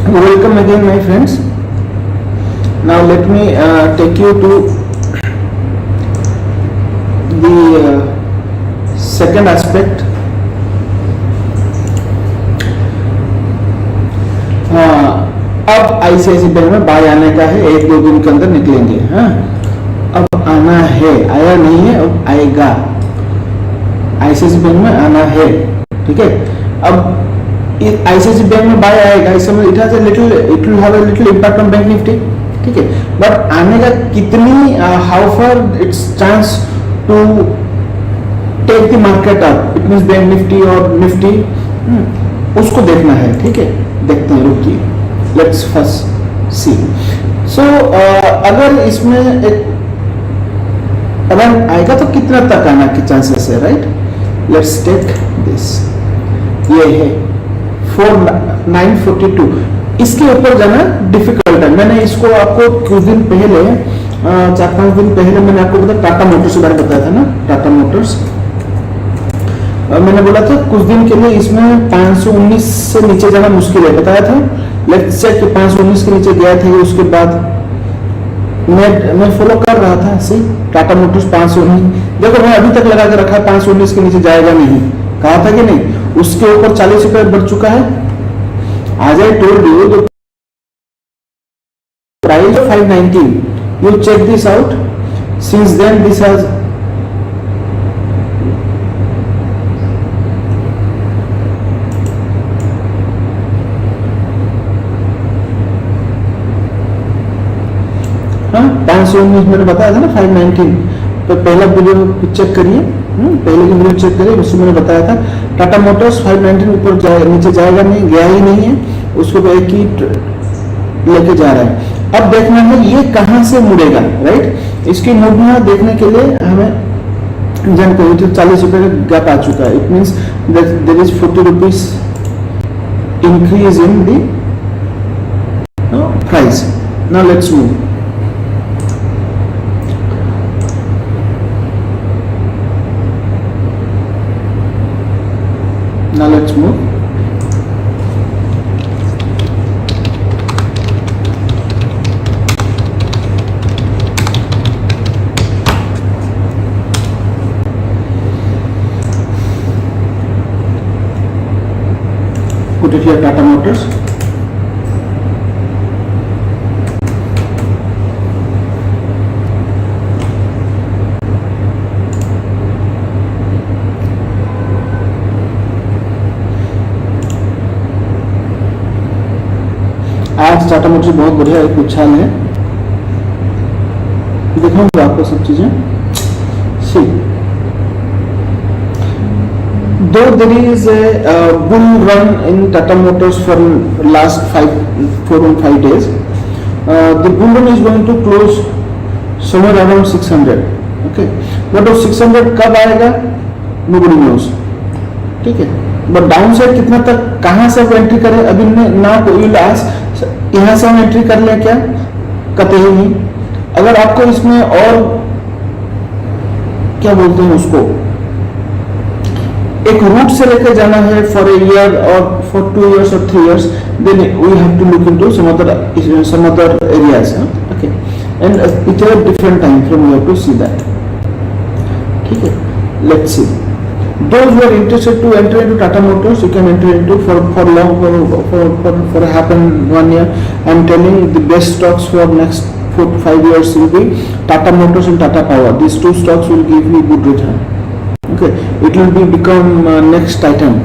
Welcome again, my friends. Now let me take you to the second aspect. अब ICIC bank में bye आने का है, 1-2 दिन के अंदर निकलेंगे। हाँ, अब आना है, आया नहीं है, अब आएगा। आईसीआईसी बैंक में आना है, ठीक है। अब आईसीआईसी बैंक में बाय आएगा, इस समय it will have a little impact on bank Nifty, ठीक है। बट आने का कितनी, how far it's chance to take the market up, it means bank Nifty और निफ्टी, उसको देखना है, ठीक है। देखते हैं, रुकिए, लेट्स फर्स्ट सी। सो अगर इसमें एक अगर आएगा तो कितना तक आना के चांसेस है, राइट। लेट्स टेक दिस, ये है 4942। इसके ऊपर जाना डिफिकल्ट है। मैंने इसको आपको कुछ दिन पहले, 4-5 दिन पहले मैंने आपको बताया, टाटा मोटर्स के बारे में बताया था ना। टाटा मोटर्स मैंने बोला था कुछ दिन के लिए इसमें 519 से नीचे जाना मुश्किल है, बताया था। लेट्स चेक कि 519 के नीचे गया था, उसके बाद मैं फॉलो कर रहा था। सी टाटा मोटर्स 519, देखो मैं अभी तक लगा के रखा है 519 के नीचे जाएगा नहीं, कहा था कि नहीं। उसके ऊपर 40 रुपए बढ़ चुका है। आज I told you the price of 519, you check this out. Since then this has हाँ 519 मैंने बताया था ना 519। तो पहला वीडियो चेक करिए, पहले की वीडियो चेक करिए, उसमें मैंने बताया था टाटा मोटर्स 519 ऊपर नीचे जाएगा नहीं, गया ही नहीं है, उसको एक ही लेके जा रहा है। अब देखना है ये कहां से मुड़ेगा, राइट। इसकी मूवमेंट देखने के लिए हमें जानकारी, तो 40 रुपए का गैप आ चुका है। It means there is 40 rupees increase in the price. Now let's move. Now let's move. Put it here, Tata Motors. आज टाटा मोटर्स बहुत बढ़िया एक उछाल है, दिखाऊंगा आपको सब चीजें। See though there is a bull run in Tata Motors for last 4 or 5 days, the bull run is going to close somewhere around 600, okay, but 600 कब आएगा nobody knows, ठीक है। बट डाउन साइड कितना तक, कहां से एंट्री करें अभी ना कोई लास, यहां से हम एंट्री कर लें क्या, कतई नहीं। अगर आपको इसमें और क्या बोलते हैं उसको, एक रूट से लेकर जाना है फॉर ए ईयर और फॉर 2 years और 3 years, then we have to look into some other areas, okay, and it is a different time frame, we have to see that, ठीक है। let's see, those who are interested to enter into Tata Motors, you can enter into for long, for happen 1 year. I am telling the best stocks for next 4 to 5 years will be Tata Motors and Tata Power. These two stocks will give you good return, okay. It will become next Titan.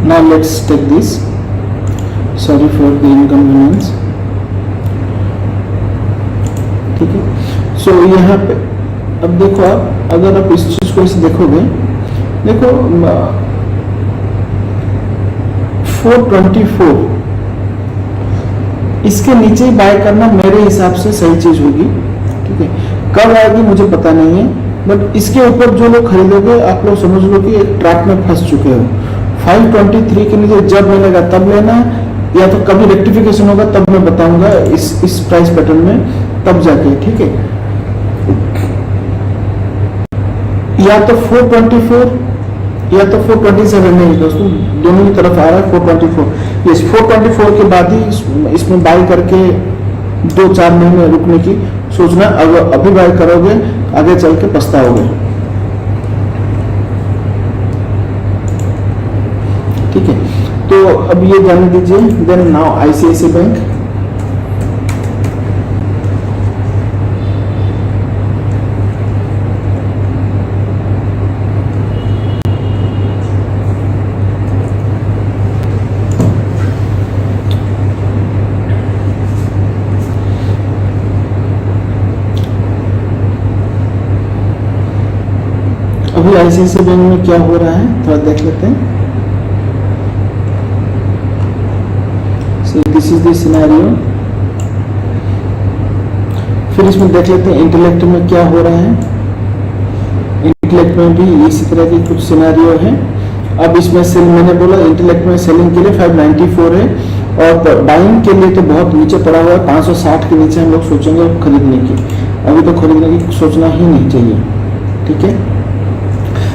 Now let's take this. Sorry for the inconvenience. ठीक है, सो यहाँ पे अब देखो, आप अगर आप इस चीज को ऐसे देखोगे, देखो 424 इसके नीचे बाय करना मेरे हिसाब से सही चीज होगी। ठीक है, कब आएगी मुझे पता नहीं है, बट इसके ऊपर जो लोग खरीदोगे आप लोग समझ लो कि एक ट्रैप में फंस चुके हो। 523 के नीचे जब मिलेगा तब लेना, या तो कभी रेक्टिफिकेशन होगा तब मैं बताऊंगा इस प्राइस पैटर्न में, तब जाके। ठीक है, या तो 424 या तो 427 नहीं दोस्तों, दोनों की तरफ आ रहा है 424। यस, 424 के बाद ही इसमें बाय करके 2-4 महीने रुकने की सोचना। अगर अभी बाय करोगे आगे चल के पछताओगे। ठीक है, तो अब ये जान दीजिए। देन नाउ आईसीआईसीआई बैंक, अभी आईसीआईसीआई बैंक में क्या हो रहा है थोड़ा देख लेते हैं। This is the scenario. फिर इसमें देख लेते हैं इंटेलेक्ट में क्या हो रहा है। इंटेलेक्ट में भी इसी तरह की कुछ सिनेरियो है। अब इसमें सेल, मैंने बोला इंटेलेक्ट में सेलिंग के लिए 594 है, और बाइंग के लिए तो बहुत नीचे पड़ा हुआ है, 560 के नीचे हम लोग सोचेंगे खरीदने की। अभी तो खरीदने की सोचना ही नहीं चाहिए। ठीक है,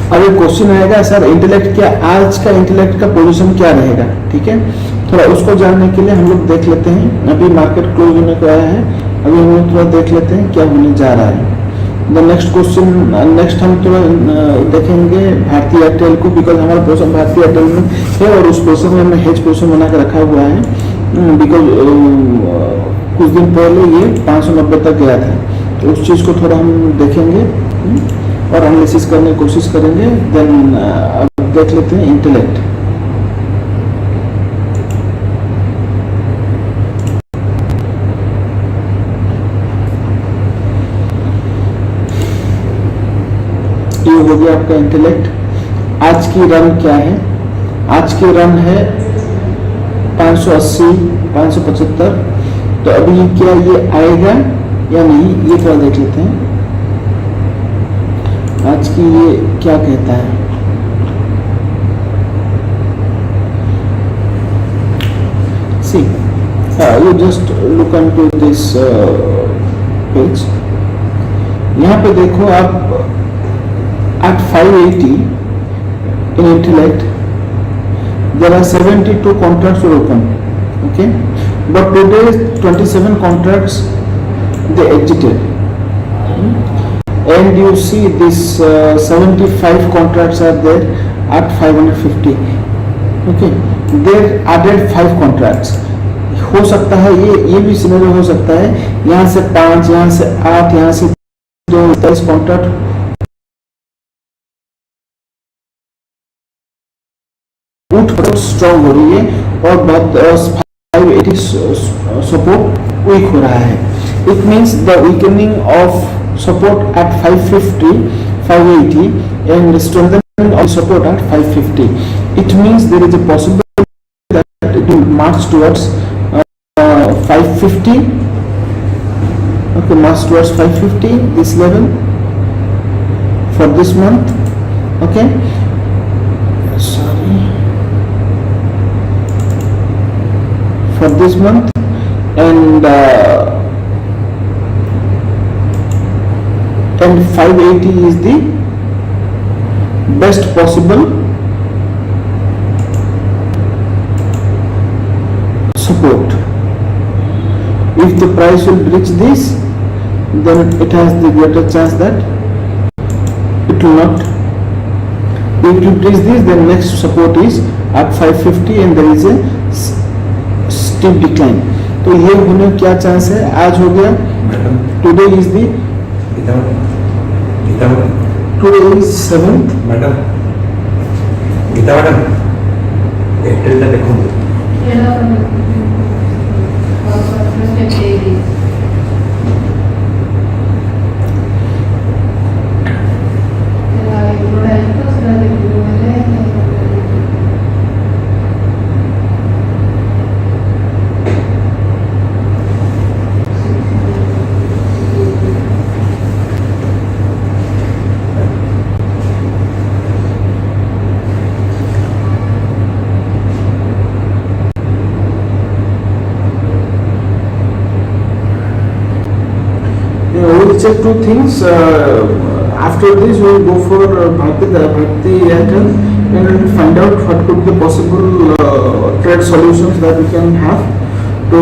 अब एक क्वेश्चन आएगा, सर इंटेलेक्ट क्या, आज का इंटेलेक्ट का पोजीशन क्या रहेगा। ठीक है, थोड़ा उसको जानने के लिए हम लोग देख लेते हैं। अभी मार्केट क्लोज होने को आया है, अभी हम लोग थोड़ा देख लेते हैं क्या होने जा रहा है। द नेक्स्ट क्वेश्चन, नेक्स्ट हम थोड़ा देखेंगे भारतीय एयरटेल को, बिकॉज हमारा पोजीशन भारतीय एयरटेल में है और उस पोजीशन में हमने हेज पोजीशन बना के रखा हुआ है। बिकॉज कुछ दिन पहले ये 590 तक गया था, तो उस चीज़ को थोड़ा हम देखेंगे और एनालिसिस करने की कोशिश करेंगे। देन अब देख लेते हैं इंटेलेक्ट। ये हो गया आपका इंटेलेक्ट। आज की रन क्या है, आज की रन है 580, 575। तो अभी क्या ये आएगा या नहीं, ये थोड़ा देख लेते हैं। आज की ये क्या कहता है। See you just look into this page. यहाँ पे देखो आप, at 580 in intellect there are 72 contracts are open, okay, but today 27 contracts they exited, and you see this 75 contracts are there at 550, okay, they added 5 contracts। हो सकता है ये भी scenario हो सकता है, यहाँ से 5, यहाँ से 8, यहाँ से 2, 23 कॉन्ट्रैक्ट स्ट्रॉन्ग हो रही है और बहुत 580 सपोर्ट वीक हो रहा है। It means the weakening of support at 550, 580 and strengthening of support at 550। It means there is a possibility that it will march towards 550, okay, march towards 550 this level for this month, okay, sorry, for this month, and 580 is the best possible support. If the price will reach this, then it has the greater chance that it will not. If it reach this, then next support is at 550 and there is a steep decline. तो ये होने क्या chance है, आज हो गया, today is the, today is 7th, madam Geeta madam ଏୟାରଟେଲଟା ଦେଖନ୍ତୁ। We'll check two things. After this, we'll go for Bharti Airtel and we'll find out what could be the possible trade solutions that we can have to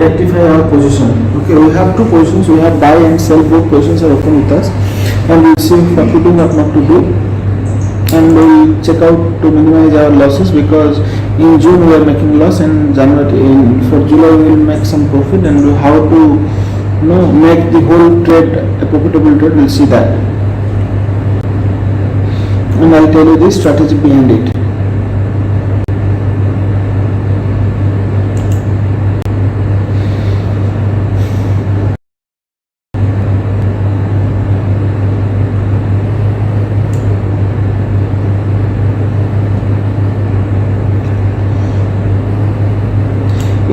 rectify our position. Okay, we have two positions. We have buy and sell. Both positions are open with us, and we'll see what to do, what not to do, and we'll check out to minimize our losses because in June we are making loss and January for July we will make some profit, and how to make the whole trade a profitable trade, we'll see that, and I'll tell you the strategy behind it.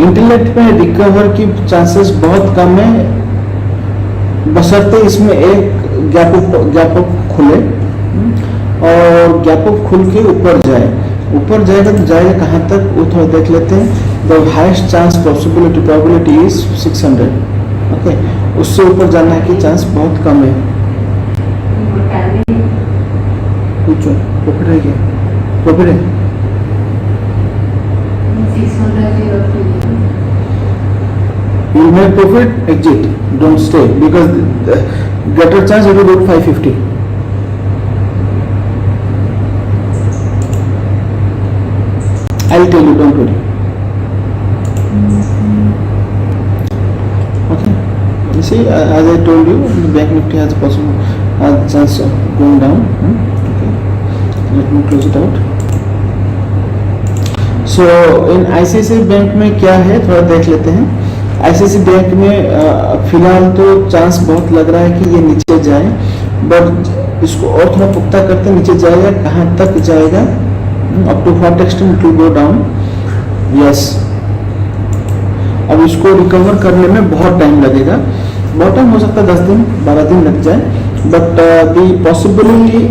Internet में recover की chances बहुत कम है, बशर्ते इसमें एक gap up खुले और gap up खुल के ऊपर जाए। ऊपर जाएगा तो जाएगा कहाँ तक वो थोड़ा देख लेते हैं। The highest chance probability is 600। Okay, उससे ऊपर जाने की चांस बहुत कम है। पूछो प्रॉफिट है क्या? प्रॉफिट है you will make profit, exit, don't stay because the greater chance you will go to 550. I'll tell you, don't worry. Okay, you see, as I told you, the bank nifty has a chance of going down. Okay, let me close it out. So in ICICI bank में क्या है थोड़ा देख लेते हैं। ICICI bank में फिलहाल तो चांस बहुत लग रहा है कि ये नीचे जाए, बट इसको और थोड़ा पुख्ता करते नीचे जाएगा, कहाँ तक जाएगा, up to what extent it will go down. Yes, अब इसको रिकवर करने में बहुत टाइम लगेगा, बहुत टाइम हो सकता है 10 दिन 12 दिन लग जाए, but the possibility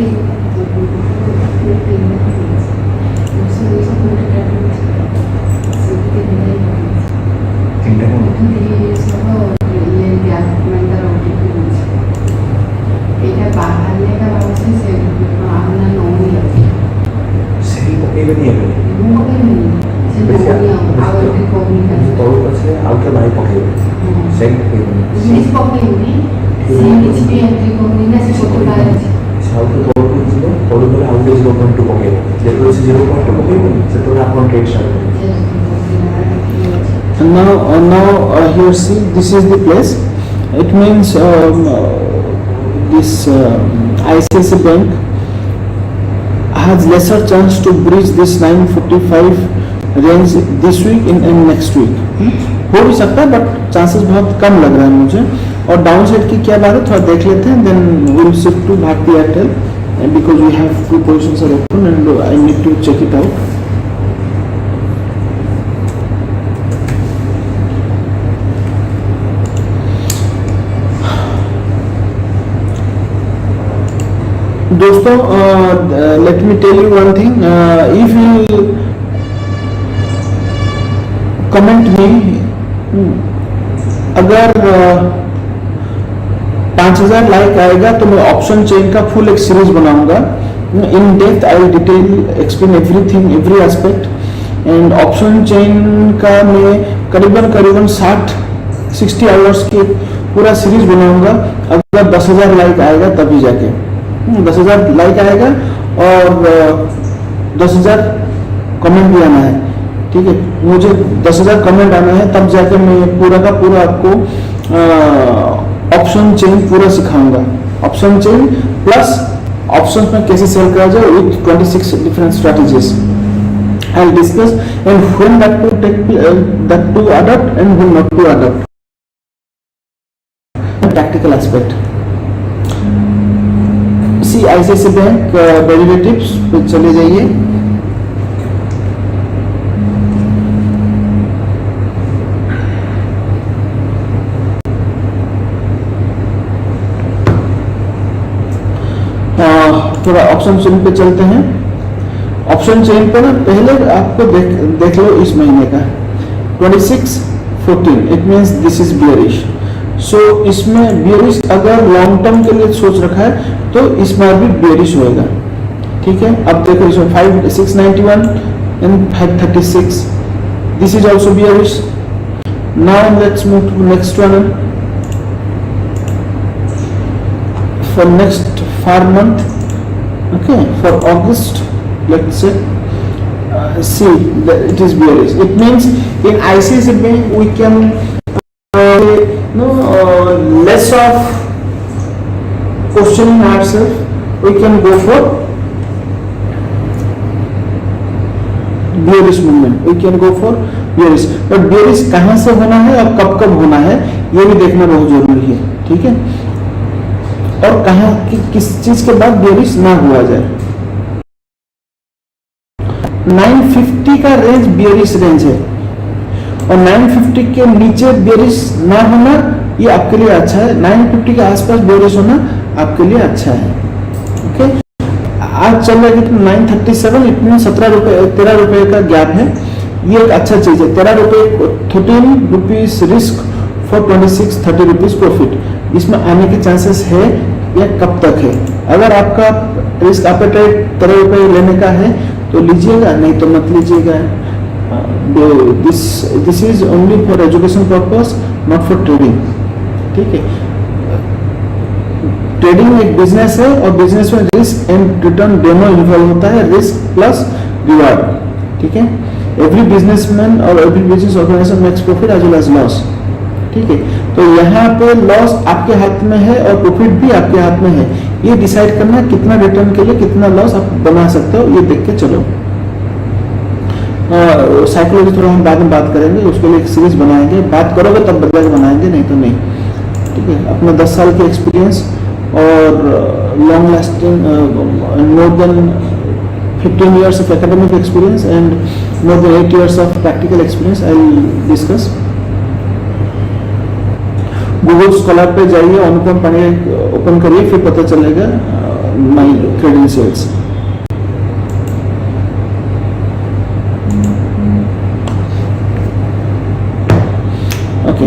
now here see, this is the place. It means this ICICI bank has lesser chance to breach this 945 range this week in next week. हो भी सकता है बट चांसेस बहुत कम लग रहा है मुझे। और डाउन साइड की क्या बात है थोड़ा देख लेते हैं, then we will shift to Bharti Airtel because we have two positions are open and I need to check it out. दोस्तों let me tell you one thing, if you comment me, अगर 5000 लाइक आएगा तो मैं option chain का full एक series बनाऊंगा। In depth I will detail explain everything every aspect and option chain का मैं करीबन 60 आवर्स के पूरा सीरीज बनाऊंगा। अगर 10,000 लाइक आएगा तभी जाके 10,000 लाइक आएगा और 10,000 कमेंट भी आना है, ठीक है। मुझे 10,000 कमेंट आना है तब जाके मैं पूरा का पूरा आपको ऑप्शन चेन पूरा सिखाऊंगा। ऑप्शन चेन प्लस ऑप्शंस में कैसे सेल करा जाए with 26 different strategies. I'll discuss and when that to take that to adopt and when not to adopt. Practical aspect. See ICICI bank derivatives पे चले जाइए. थोड़ा ऑप्शन चेन पे चलते हैं. ऑप्शन चेन पे ना पहले आपको देख लो इस महीने का 26-14 it means this is bearish. So इसमें बियरिश अगर लॉन्ग टर्म के लिए सोच रखा है तो इस बार भी बियरिश होएगा. ठीक है. अब देखो इसमें 691 and 536 this is also bearish. Now let's move to next one for next 4 month. Okay, for August, let's say, see that it is bearish. It means in ICICI Bank we can less of questioning ourselves. We can go for bearish movement. We can go for bearish. But bearish कहाँ से होना है और कब कब होना है ये भी देखना बहुत जरूरी है. ठीक है. और कहा कि किस चीज के बाद बेरिश ना हुआ जाए. 950 का रेंज बेरिश रेंज है और 950 के नीचे बेरिश ना होना ये आपके लिए अच्छा है. 950 के आसपास बेरिश होना आपके लिए अच्छा है. ओके. आज चल रहा है कि 937 इतने 13 रुपए का गैप है. ये एक अच्छा चीज है. 13 रुपए 13 rupees risk for 26-30 rupees profit. इसमें आने के चांसेस है. यह कब तक है. अगर आपका रिस्क एपेटाइट 13 रुपए लेने का है तो लीजिएगा, नहीं तो मत लीजिएगा. This is only for education purpose, not for trading. ठीक है. ट्रेडिंग एक बिजनेस है और बिजनेस में रिस्क एंड रिटर्न दोनों इन्वॉल्व होता है. Risk plus reward. ठीक है. एवरी बिजनेसमैन और every business organisation makes profit as well as loss. ठीक है. तो यहाँ पे लॉस आपके हाथ में है और प्रॉफिट भी आपके हाथ में है. ये डिसाइड करना कितना रिटर्न के लिए कितना लॉस आप बना सकते हो ये देख के चलो. साइकोलॉजी थोड़ा हम बाद में बात करेंगे. उसके लिए एक सीरीज बनाएंगे. बात करोगे तब बदला के बनाएंगे, नहीं तो नहीं. ठीक है. अपना 10 साल के एक्सपीरियंस और long lasting more than 15 years of academic experience and more than 8 years of practical experience I will discuss. Google scholar पे जाइए, अनुपम पांडे ओपन करिए, फिर पता चलेगा माय क्रेडेंशियल्स. ओके.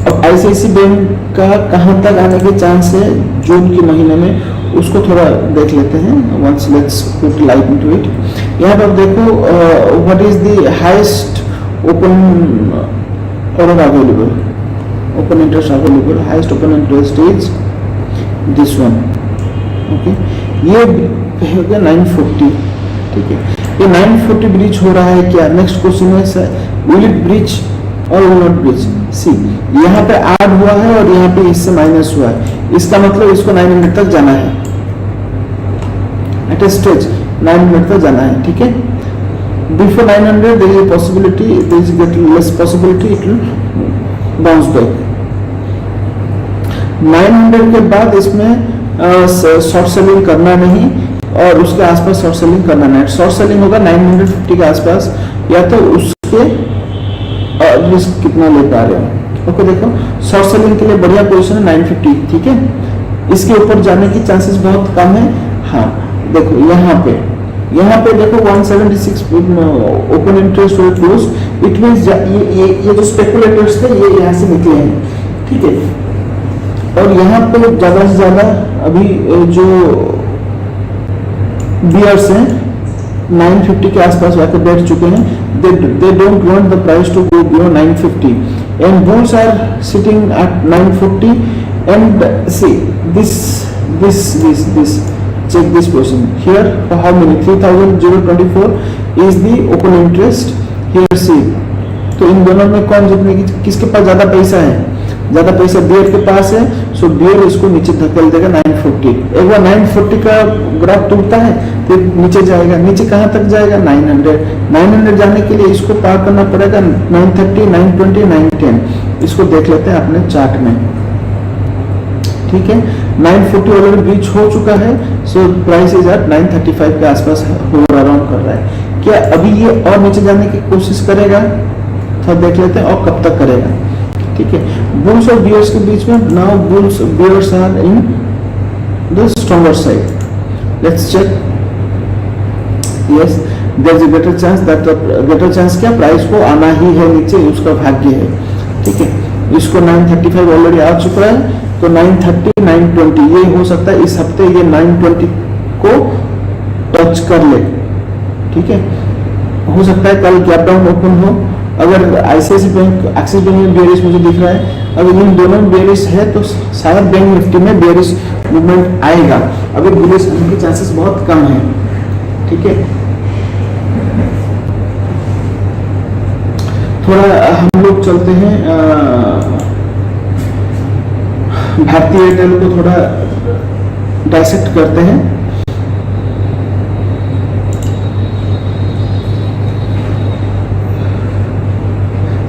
अब आईसीआईसीआई बैंक का कहां तक आने के चांस है जून के महीने में, उसको थोड़ा देख लेते हैं. Once let's put light into it. यहाँ पर देखो what is the highest open order available, open interest available. highest open interest is this one. okay. ये हो गया 940. ठीक है. ये 940 ब्रीच हो रहा है क्या. नेक्स्ट क्वेश्चन है will it breach or will not breach. सी यहाँ पे ऐड हुआ है और यहाँ पे इससे माइनस हुआ है. इसका मतलब इसको 900 तक जाना है. एट ए स्टेज 900 तक जाना है. ठीक है. Before 900 there is a possibility, there is get less possibility it will bounce back. 900 के बाद इसमें शॉर्ट सेलिंग करना नहीं और उसके आसपास शॉर्ट सेलिंग करना नहीं. शॉर्ट सेलिंग होगा 950 के आसपास, या तो उसके रिस्क कितना ले पा रहे हो. ओके. देखो शॉर्ट सेलिंग के लिए बढ़िया पोजीशन है 950. ठीक है. इसके ऊपर जाने की चांसेस बहुत कम है. हाँ देखो यहाँ पे देखो 176 ओपन इंटरेस्ट हो क्लोज. इट मींस ये जो स्पेकुलेटर्स थे ये यहाँ से निकले हैं. ठीक है. और यहाँ पे ज्यादा से ज्यादा अभी जो बियर्स हैं 950 के आसपास जाकर बैठ चुके हैं. they don't want the price to go beyond 950 and bulls are sitting at 940. and see this check this position here. For how many 3024 is the open interest here. see तो इन दोनों में कौन जितने की किसके पास ज्यादा पैसा है. ज्यादा पैसा बियर के पास है सो बियर इसको नीचे धकेल देगा 940। एक बार 940 का ग्राफ टूटता है फिर नीचे जाएगा, नीचे कहाँ तक जाएगा 900। 900 जाने के लिए इसको पार करना पड़ेगा 930, 920, 910। इसको देख लेते हैं अपने चार्ट में, ठीक है। 940 ऑलरेडी रीच हो चुका है, सो प्राइस इज एट 935 के आसपास होवर अराउंड कर रहा है। क्या अभी ये और नीचे जाने की कोशिश करेगा? थोड़ा देख लेते हैं और कब तक करेगा, ठीक है। बुल्स और बियर्स के बीच में now bulls bears are in the stronger side. Let's check. Yes, there is a greater chance that, greater chance क्या, प्राइस को आना ही है नीचे, उसका भाग्य है, ठीक है। इसको 935 ऑलरेडी आ चुका है, तो 930, 920 ये हो सकता है इस हफ्ते ये 920 को टच कर ले, ठीक है। हो सकता है कल गैप डाउन ओपन हो। अगर आईसीआईसी बैंक, एक्सिस बैंक में बेयरिश मुझे दिख रहा है, अगर इन दोनों में बेयरिश है तो शायद बैंक निफ्टी में बेयरिश मूवमेंट आएगा। अभी बुलिश होने के चांसेस बहुत कम है, ठीक है। थोड़ा हम लोग चलते हैं भारतीय एयरटेल को थोड़ा डाइसेक्ट करते हैं।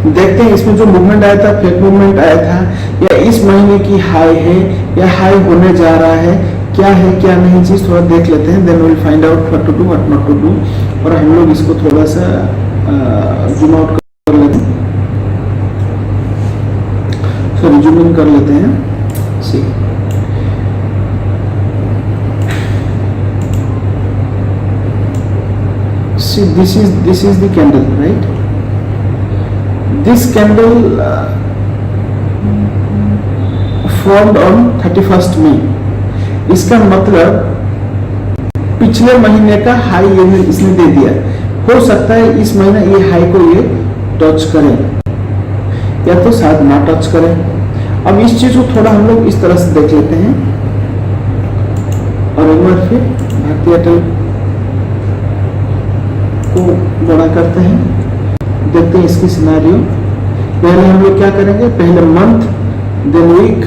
देखते हैं इसमें जो मूवमेंट आया था, फेक मूवमेंट आया था, या इस महीने की हाई है या हाई होने जा रहा है, क्या है क्या नहीं चीज थोड़ा देख लेते हैं। Then will find out what to do what not to do. और हम लोग इसको थोड़ा सा जूम आउट कर लेते हैं, सॉरी जूम इन कर लेते हैं। सी this is the candle, right? This candle formed on 31st May। इसका मतलब पिछले महीने का हाई ये इसने दे दिया। हो सकता है इस महीने ये हाई को ये टच करे या तो शायद ना टच करे। अब इस चीज को थोड़ा हम लोग इस तरह से देख लेते हैं और एक बार फिर भारतीय एयरटेल को बड़ा करते हैं, देखते हैं इसकी सिनेरियो। पहले हम लोग क्या करेंगे, पहले मंथ देन वीक,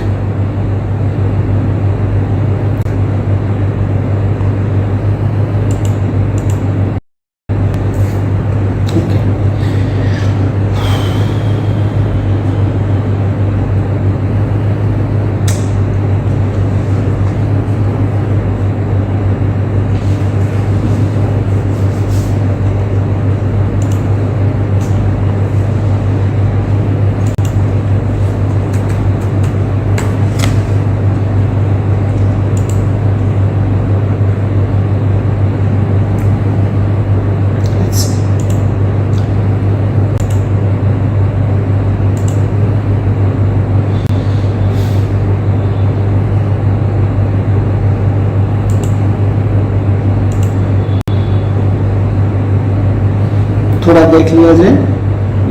थोड़ा देख लिया जाए।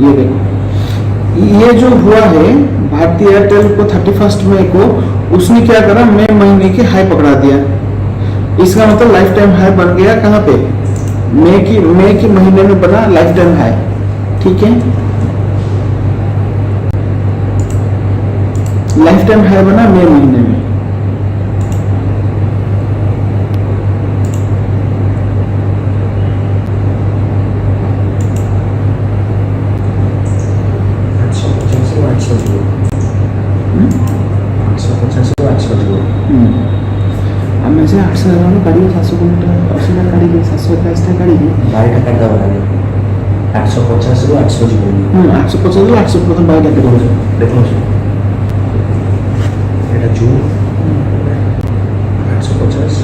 ये देखो, ये जो हुआ है भारतीय एयरटेल को 31 मई को, उसने क्या करा, मई महीने की हाई पकड़ा दिया। इसका मतलब लाइफ टाइम हाई बन गया कहाँ पे, मई की महीने में बना लाइफ टाइम हाई, ठीक है। लाइफ टाइम हाई बना मई महीने में। ଆମେ ସେ 800 ଜଣ କାଢ଼ିବେ 700 କିଲୋମିଟର 80ଟା କାଢ଼ିବେ 721ଟା କାଢ଼ିବେ 22ଟା କାଢ଼ିଦେବା ଲାଗେ 850ରୁ 800 ଯିବ। 850ରୁ 800 ପ୍ରଥମ 22ଟା କାଢ଼ିବେ। ଦେଖନ୍ତୁ ଏଇଟା ଜୁନ୍ 850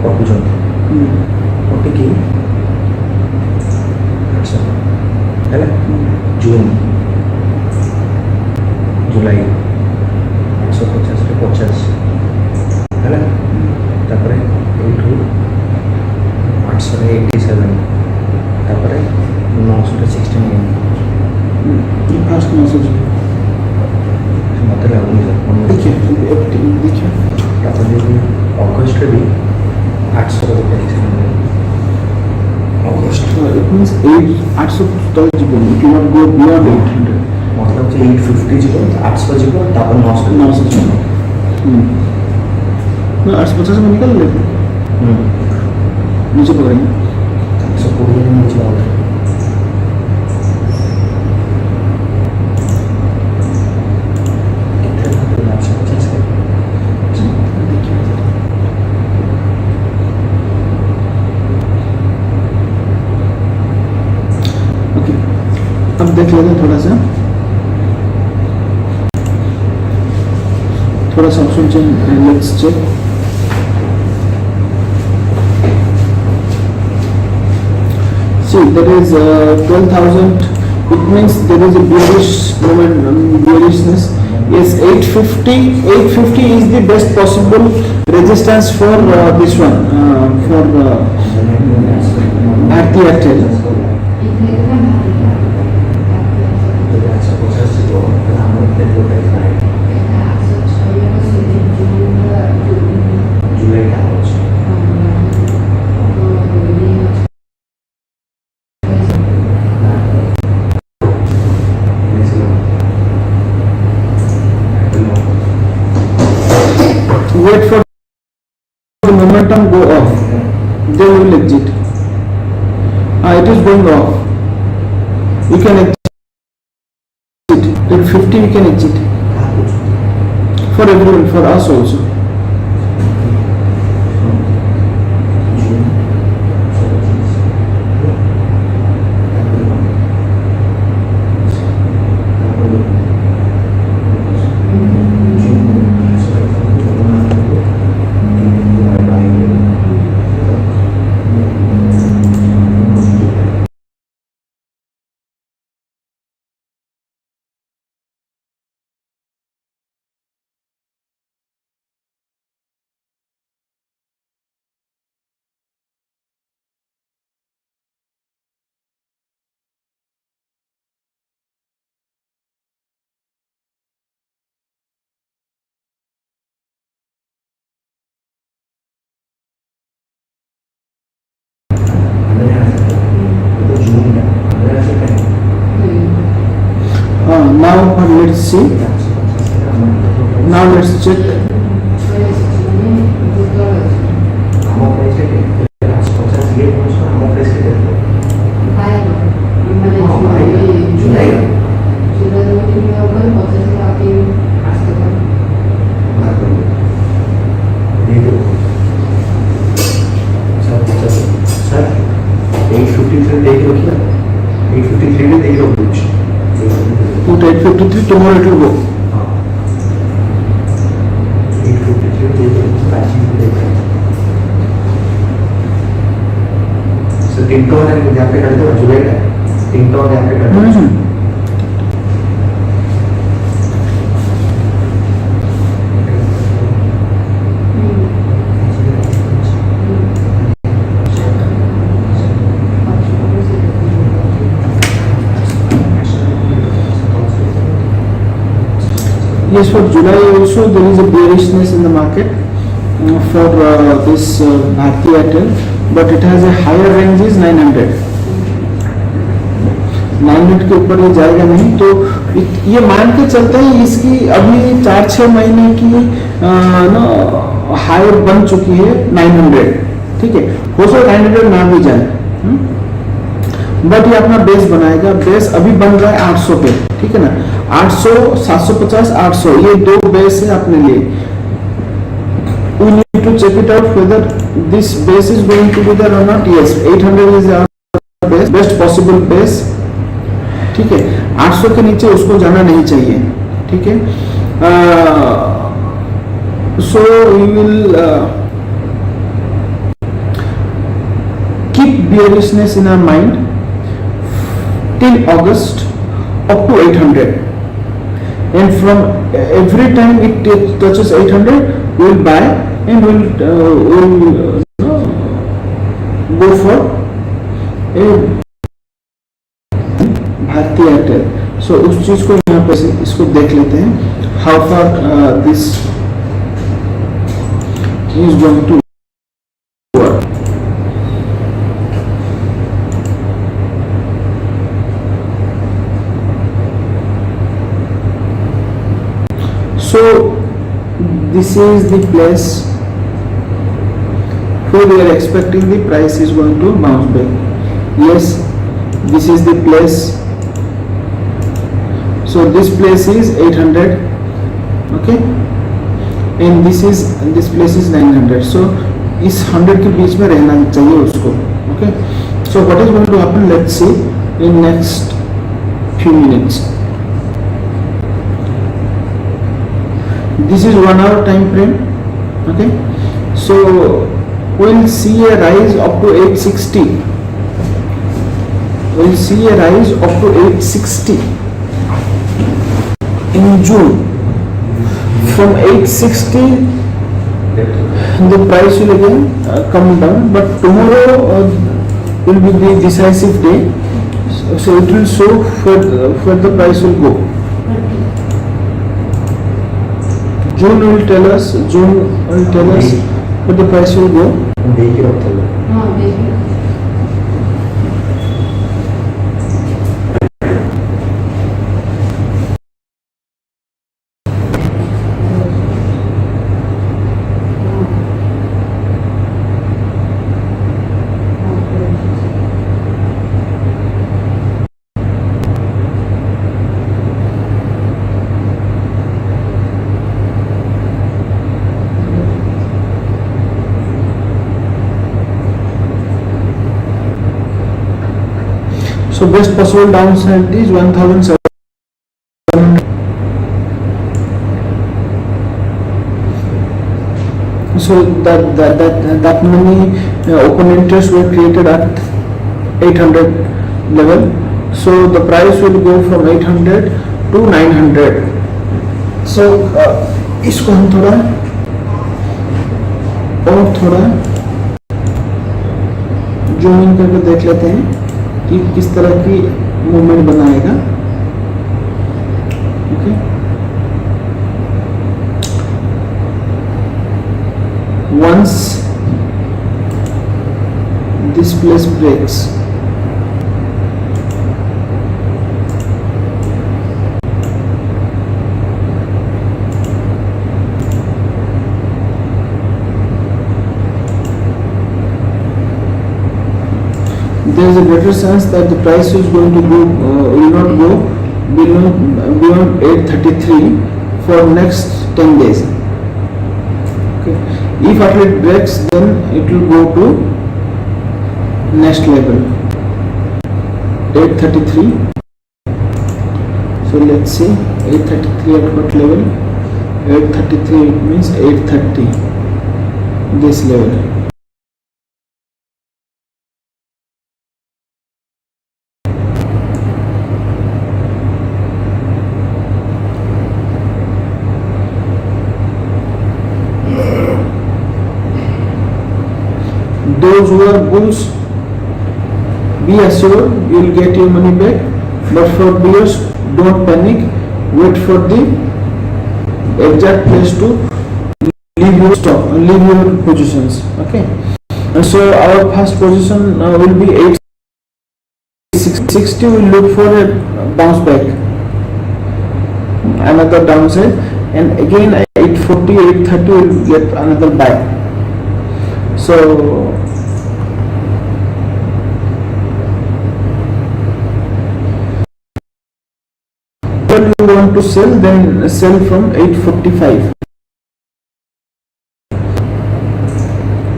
କଟୁଛନ୍ତି କଟିକି 800 ହେଲା। ଜୁନ୍ जुलाई 850 रे 50 है, तापरे 800 रे 87, तापरे 900 रे 69। ये फास्ट मैसेज मत लगुनि सर, देखिए तापरे अगस्त रे भी 800 रे 87 अगस्त। इट मींस 800 तक जीवन, it will not go beyond 800। मतलब হচ্ছে 850 ଯିବ 800 ଯିବ ତାପରେ 900 900 ଯିବ। ना 850 में निकल लेते नीचे पकड़ेंगे 720 में नीचे आओगे ओके अब देख लेते हैं थोड़ा सा option change let's check see there is 12,000 it means there is a bearish moment bearishness yes 850 is the best possible resistance for this one for Bharti Airtel wait for the momentum go off they will exit it is going off you can exit at 50 you can exit for everyone for us also now let's see now let's check put 853 tomorrow it will go 3 तो है यहाँ पे कर दो जुलाई का 3 तो यहाँ पे कर दो yes for July also there is a bearishness in the market for this Bharti Airtel but it has a higher range is 900 के ऊपर ये जाएगा नहीं तो ये मान के चलते हैं इसकी अभी 4-6 महीने की हाई बन चुकी है 900 ठीक है हो सकता 900 ना भी जाए बट ये अपना बेस बनाएगा बेस अभी बन रहा है 800 पे ठीक है ना 800 750 800 ये दो बेस है अपने लिए we need to check it out whether this base is going to be there or not yes 800 is our base best possible base ठीक है 800 के नीचे उसको जाना नहीं चाहिए ठीक है so we will keep bearishness in our mind till August up to 800 and from every time it touches 800 we will buy and we will go for a Bharti Airtel so उस चीज को यहाँ पे इसको देख लेते हैं how far this is going to work So this is the place where we are expecting the price is going to bounce back. Yes, this is the place. So this place is 800, okay, and this place is 900. So इस 100 के बीच में रहना चाहिए उसको, okay. So what is going to happen? Let's see in next few minutes. This is 1 hour time frame, okay. So we'll see a rise up to 860. We'll see a rise up to 860 in June. From 860 the price will again come down, but tomorrow will be the decisive day, so it will show where the price will go. June will tell us where the price will go. देखिए होता है हाँ देखिए So best possible downside is 1,700. So that many open interest were created at 800 level. So the price will go from 800 to 900. So इसको हम थोड़ा zoom in करके देख लेते हैं कि किस तरह की मूवमेंट बनाएगा, okay. Once this place breaks, there is a greater chance that the price is going to go will not go beyond 833 for next 10 days. Okay, if at it breaks, then it will go to next level 833. So let's see 833 at what level? 833, it means 830, this level. Those who are bulls, be assured you will get your money back, but for bears, don't panic, wait for the exact place to leave your stop, leave your positions, okay. And so our first position will be 860, we will look for a bounce back, another downside, and again 840, 830 will get another buy. So when you want to sell, then sell from 845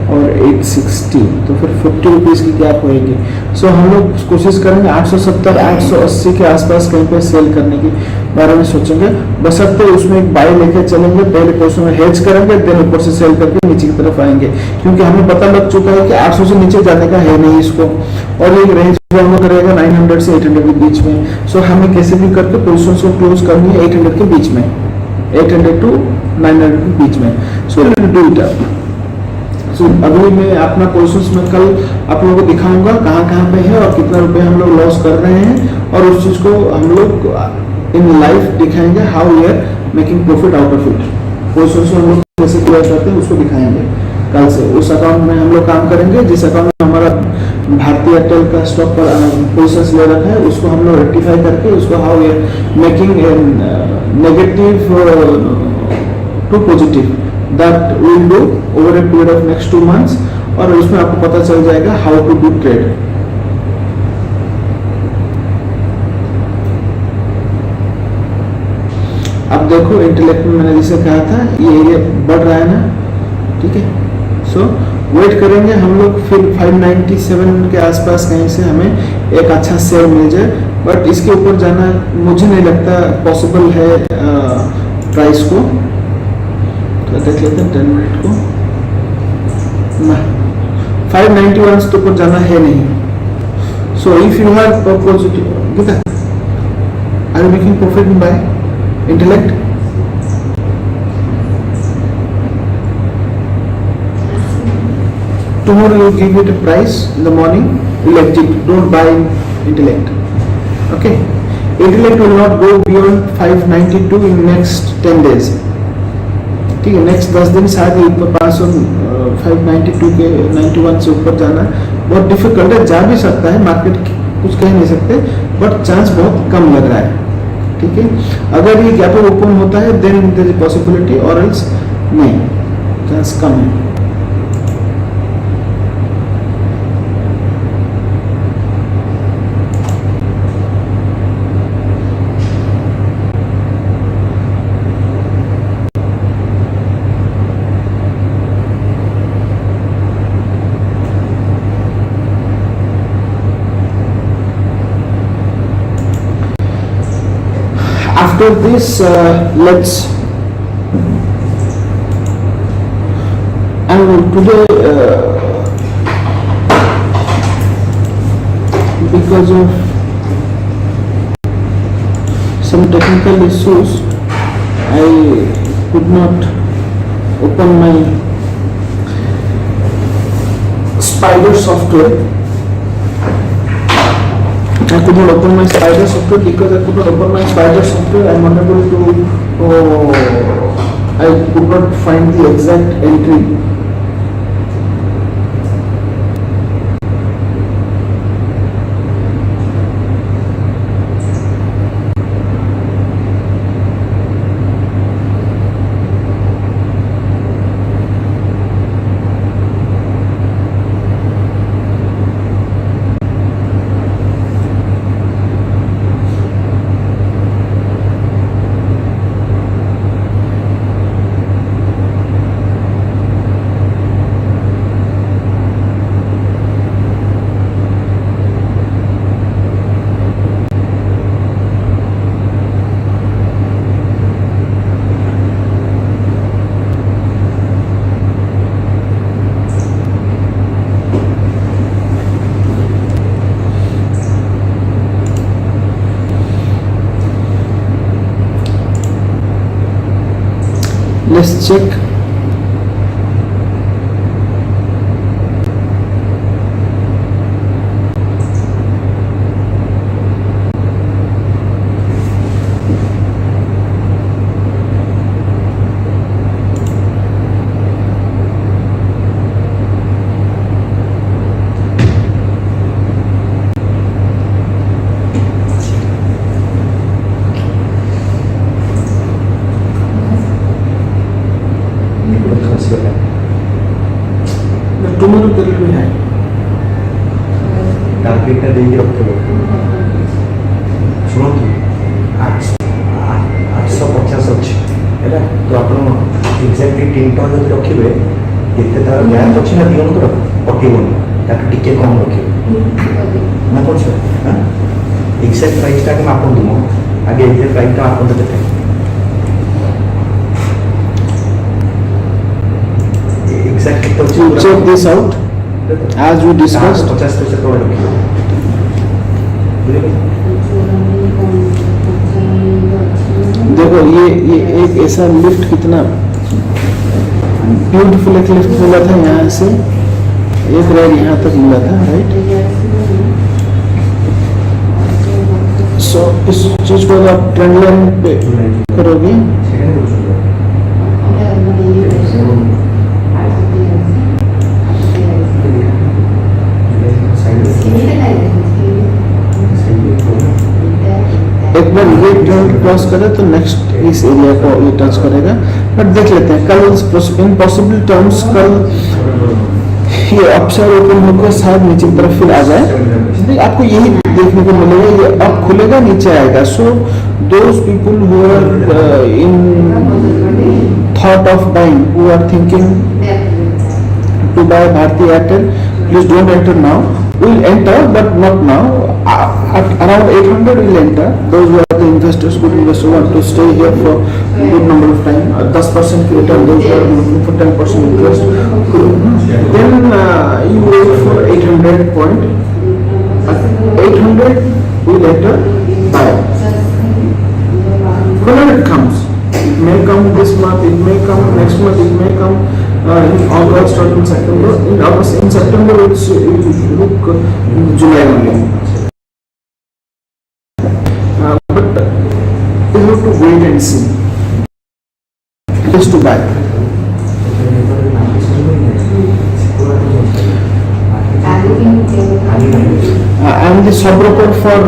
और 860, तो फिर 50 rupees की gap होएगी. सो हम लोग कोशिश करेंगे 870 880 के आसपास कहीं पे सेल करने की बारे में सोचेंगे, बशर्ते उसमें एक बाय लेके चलेंगे, पहले पोर्शन में हेज करेंगे, देन ऊपर से सेल करके नीचे की तरफ आएंगे, क्योंकि हमें पता लग चुका है कि 800 से नीचे जाने का है नहीं इसको, और एक रेंज फॉलो करेगा 900 से 800 के बीच में. सो हमें कैसे भी करके पोजीशंस को क्लोज करनी है 800 के बीच में, 800 टू 900 के बीच में. So let's do it up. So अभी मैं अपना पोजीशंस में कल आप लोगों को दिखाऊंगा कहाँ पे है और कितना रुपए हम लोग लॉस कर रहे हैं, और उस चीज को हम लोग इन लाइव दिखाएंगे, how we are making profit out of it. Positions में हम लोग कैसे क्लियर करते हैं उसको दिखाएंगे कल से. उस अकाउंट में हम लोग काम करेंगे जिस अकाउंट में हमारा भारतीय एयरटेल का स्टॉक पर पोजीशंस ले रखा है, उसको हम लोग रेक्टिफाई करके उसको how we are making negative to positive, that will do over a period of next 2 months, और उसमें आपको पता चल जाएगा हाउ टू डू ट्रेड। अब देखो इंटेलेक्ट में मैंने जैसे कहा था ये एरिया बढ़ रहा है ना, ठीक है। सो वेट करेंगे हम लोग, फिर 597 के आसपास कहीं से हमें एक अच्छा शेयर मिल जाए, बट इसके ऊपर जाना मुझे नहीं लगता पॉसिबल है प्राइस को। तो देख लेते हैं 10 मिनट को ना, 591 तो ऊपर जाना है नहीं। So if you have positive, Geeta are you making profit by intellect? Tomorrow you give it a price in the morning, you'll exit, don't buy intellect. Okay, intellect will not go beyond 592 in next 10 days, ठीक है। Next 10 दिन शायद ऊपर 592 के 91 से ऊपर जाना बहुत डिफिकल्ट है। जा भी सकता है, मार्केट कुछ कह नहीं सकते, बट चांस बहुत कम लग रहा है, ठीक है। अगर ये गैप ओपन होता है देन देयर इज पॉसिबिलिटी, और एल्स नहीं, चांस कम है। After this, let's, and today because of some technical issues I could not open my Spider software. I could not open my Spider software because I could not open my Spider software. I am unable to, I could not find the exact entry. Let's check. Tomorrow there will be high. Target ଦେଇକି ରଖିବ ଶୁଣନ୍ତୁ 850 ଅଛି ହେଲା, ତ ଆପଣ exactly 3 ଟଙ୍କା ଯଦି ରଖିବେ ଏତେ ତାର ଗ୍ୟାପ୍ ଅଛି ନା ଦିଅନ୍ତୁ ପକେଇବନି, ତାକୁ ଟିକେ କମ୍ ରଖିବେ ନା କ'ଣ ସାର୍। ହଁ ଏକ୍ଜାକ୍ଟ ପ୍ରାଇସ୍ଟା ଆଗେ ମାପନ୍ତୁ, ମୁଁ ଆଗେ ଏକ୍ଜାକ୍ଟ ପ୍ରାଇସ୍ଟା ମାପନ୍ତୁ କେତେ। ଏକ୍ଜାକ୍ଟ କେତେ ଅଛି Check this out as we discussed. 50 पैसा टଙ୍କା ରଖିବେ, देखो ये एक ऐसा लिफ्ट कितना ब्यूटीफुल एक लिफ्ट मिला था यहाँ से, एक रेड यहाँ तक मिला था, राइट। सो इस चीज को अगर आप ट्रेंड लाइन पे करोगे एक बार ये ट्रेंड क्रॉस करे तो नेक्स्ट इस एरिया को ये टच करेगा, बट देख लेते हैं कल इन पॉसिबल टर्म्स कल ये अपसाइड ओपन होकर शायद नीचे की तरफ फिर आ जाए, नहीं आपको यही देखने को मिलेगा, ये अप खुलेगा नीचे आएगा. So those people who are in thought of buying, who are thinking to buy Bharti Airtel, please don't enter now. We'll enter, but not now. At around 800 we'll enter. Those who are the investors, good investors, want to stay here for good number of time. 10% return. Those who are looking for 10% interest. Then you wait for 800 point. At 800 we'll enter. Buy. Whenever it comes, it may come this month, it may come next month, it may come. In August or in September. In August, in September, it will look in July only. But you have to wait and see. Just to buy. I am the sub-broker for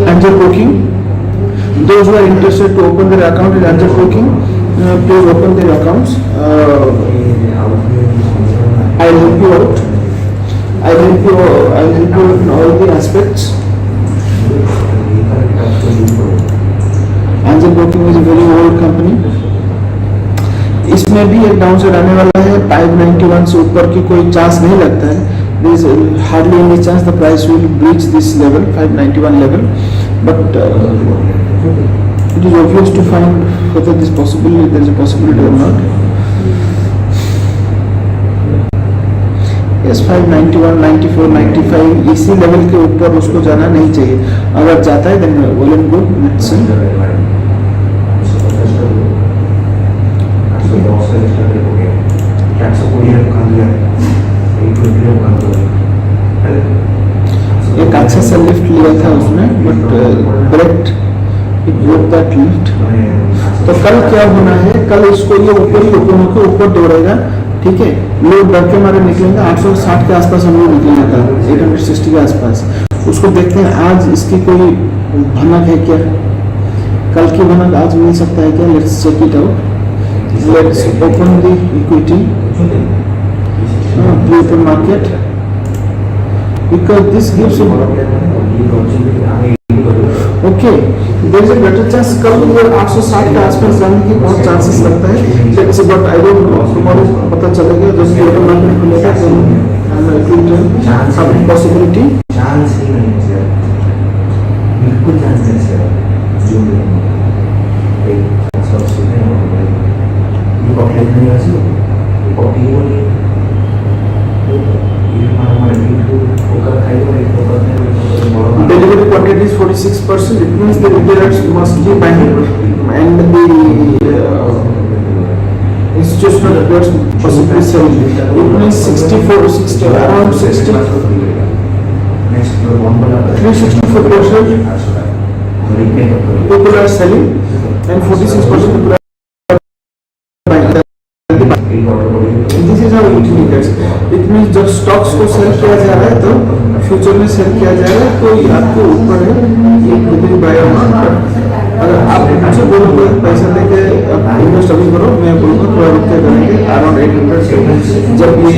Angel Broking. Those who are interested to open their account in Angel Broking, please open their accounts. I'll help you out. I'll help you in all the aspects. Angel Broking is a very old company. इसमें भी एक downside आने वाला है. 591 से ऊपर की कोई चांस नहीं लगता है. There is hardly any chance the price will breach this level, 591 level. But it is obvious to find whether this possibility, there is a possibility or not. Yes, 591, 94, 95 इसी लेवल के ऊपर उसको जाना नहीं चाहिए. अगर जाता है then well and good, let's see. एक अच्छा सा लिफ्ट लिया था उसने, but break it broke that lift. तो कल क्या होना है, कल इसको ये ऊपर ही ओपन होकर ऊपर दौड़ेगा. ठीक है, लोग डर के मारे निकलेंगे. 860 के आसपास हम लोग निकलेंगे कल, 860 के आसपास. उसको देखते हैं आज इसकी कोई भनक है क्या, कल की भनक आज मिल सकता है क्या. Let's check it out. Let's open the equity pre-open market, because this gives you okay, there is a better chance कल वो 860 के आसपास जाने की बहुत चांसेस लगता है. Let's see, but I don't know, tomorrow पता चलेगा जब pre-open market खुलेगा तो some possibility. चांस ही नहीं है सर, बिल्कुल चांस नहीं सर. जो एक चांस सुने हो ये पॉकेट नहीं है सर, ये पॉकेट नहीं. Delivery quantity is 46%. It means the retailers must be buying, and the institutional players possibly selling. It means 64, 60, around 60, 364% people are selling, and 46% people are buying. This is how it indicates. It means जब stocks को cell किया जा रहा है तो future में cell किया जाएगा, तो आपके ऊपर है ये खुद बाय मार्केट. अगर आप मुझे बोलोगे पैसा देके इन्वेस्ट अभी करो, मैं बोलूँगा थोड़ा रुक के करेंगे. अराउंड 800 से जब ये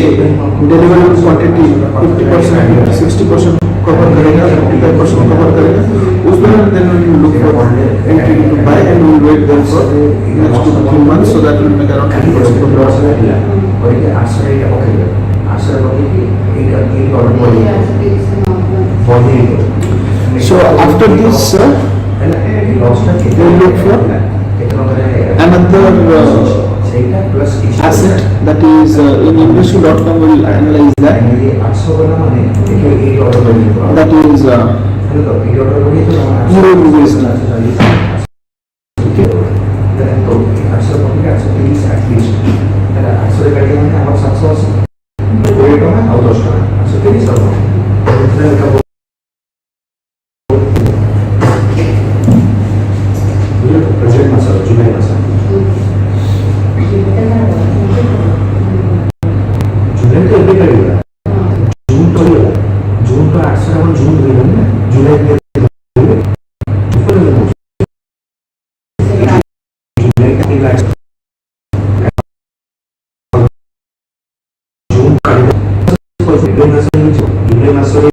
डिलीवरी क्वांटिटी 50%, 60% कवर करेगा, 55% कवर करेगा, उस दौरान then we will look for entry to buy and we will wait there for next 2-3 months so that will make around 30% of loss. और ये आश्रय क्या पकड़ेगा, आश्रय पकड़ेगी एक और body. So after this we look for another asset, that is in investing.com will analyze that. That is Euro USD. ଅଧିକା June July ମାସରେ ଜୁଲାଇ ମାସରେ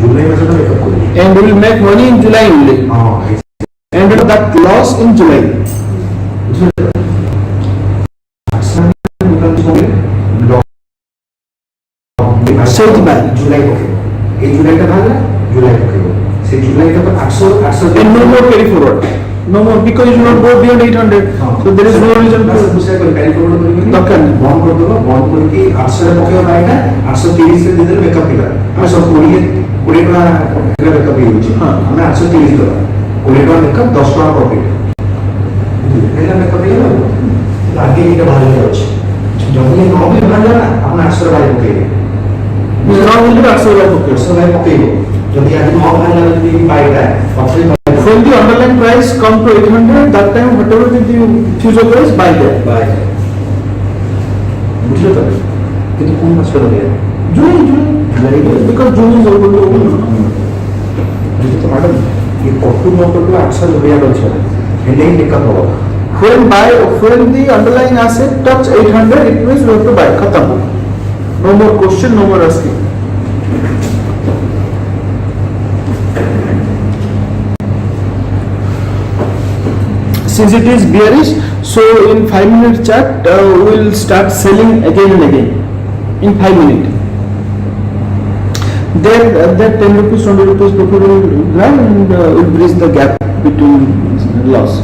ଜୁଲାଇ ମାସଟା ମେକଅପ୍ କରିବି and we will make money in July only. ହଁ And that loss in July. ସେଇଥିପାଇଁ ଜୁଲାଇ ପକେଇବ ଏଇ ଜୁଲାଇଟା ବାହାରିଲା ଜୁଲାଇ ପକେଇବ ସେ ଜୁଲାଇଟା ତ 800 and no more carry forward. No more because you do not go beyond 800. So there is no reason to carry forward କରିବେନି ଦରକାର ନାହିଁ। ବନ୍ଦ କରିଦେବ ବନ୍ଦ କରିକି 800 ରେ ପକେଇବ ବାଇଟା 830 ରେ ଦେଇଦେଲେ ମେକଅପ୍ ହେଇଗଲା ଆମେ ସବୁ 20 ଟଙ୍କା ମେକଅପ୍ ହେଇଯାଉଛି ହଁ। ଆମେ 830 ଦେବା 20 ଟଙ୍କା ମେକଅପ୍ 10 ଟଙ୍କା ପ୍ରଫିଟ୍ ହେଲା ମେକଅପ୍ ହେଇଗଲା ଆଉ ଆଗେ ଏଇଟା ବାହାରିବାର ଅଛି ଯଦି ନ ବି ବାହାରିଲା ନା ଆପଣ 800 ବାଇ ପକେଇବେ ନ ହେଲେ 800 ବାଇ ପକେଇବ। 800 ବାଇ ପକେଇବ ଯଦି ଆଜି ନ ବାହାରିଲା ଯଦି ବାଇଟା ପଛରେ When the underlying price come to 800, that time whatever is the future price, buy there. Bai ବୁଝିଲ ତ କିନ୍ତୁ କୋଉ ମାସରେ ଲଗେଇବା June, because June is over to open. ବୁଝିଲ ତ ମ୍ୟାଡ଼ାମ୍ ये पट्टू नोटू अक्सर रुपया कर हेले टेकअप होगा When the underlying asset touch 800, it means we have to buy. Khatam. No more question, no more asking. Since it is bearish, so in 5-minute chart, we will start selling again and again. In 5 minutes. Then that 10 rupees, 20 rupees profit will grab and will bridge the gap between loss.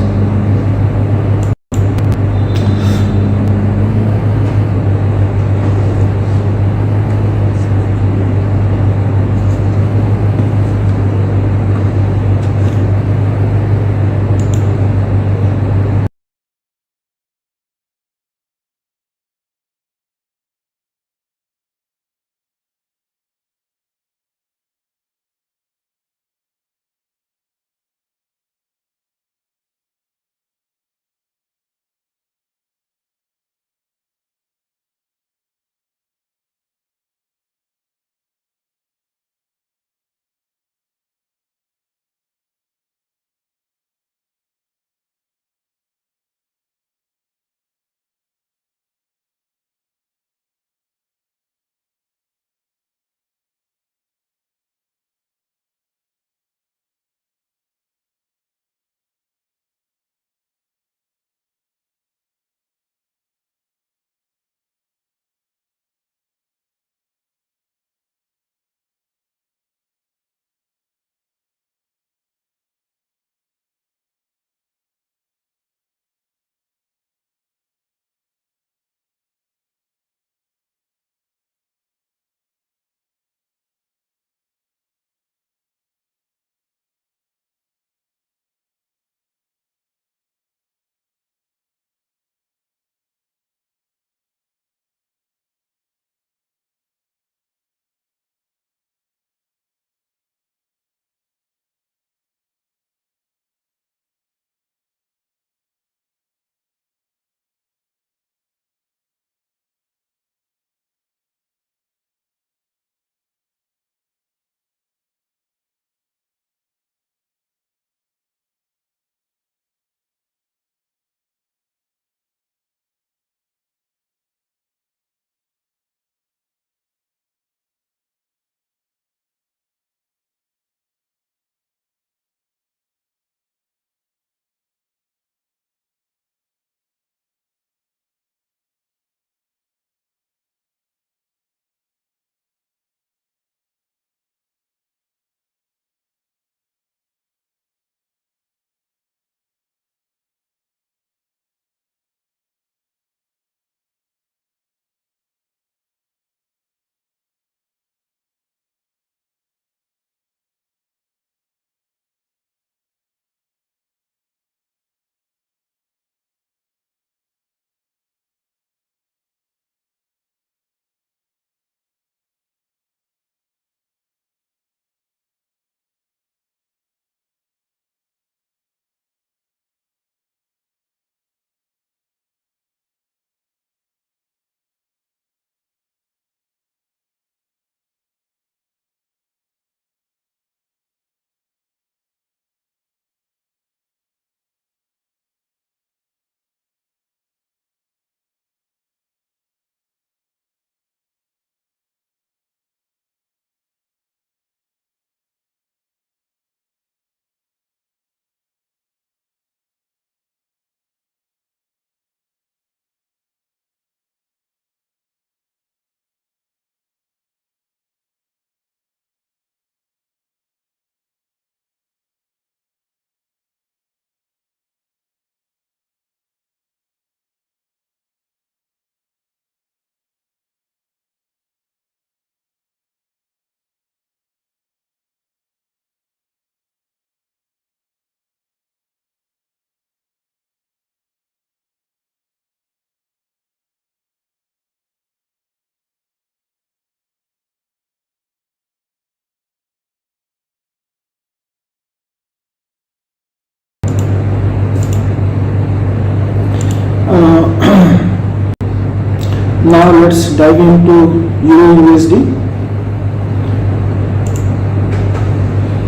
Now let's dive into Euro USD.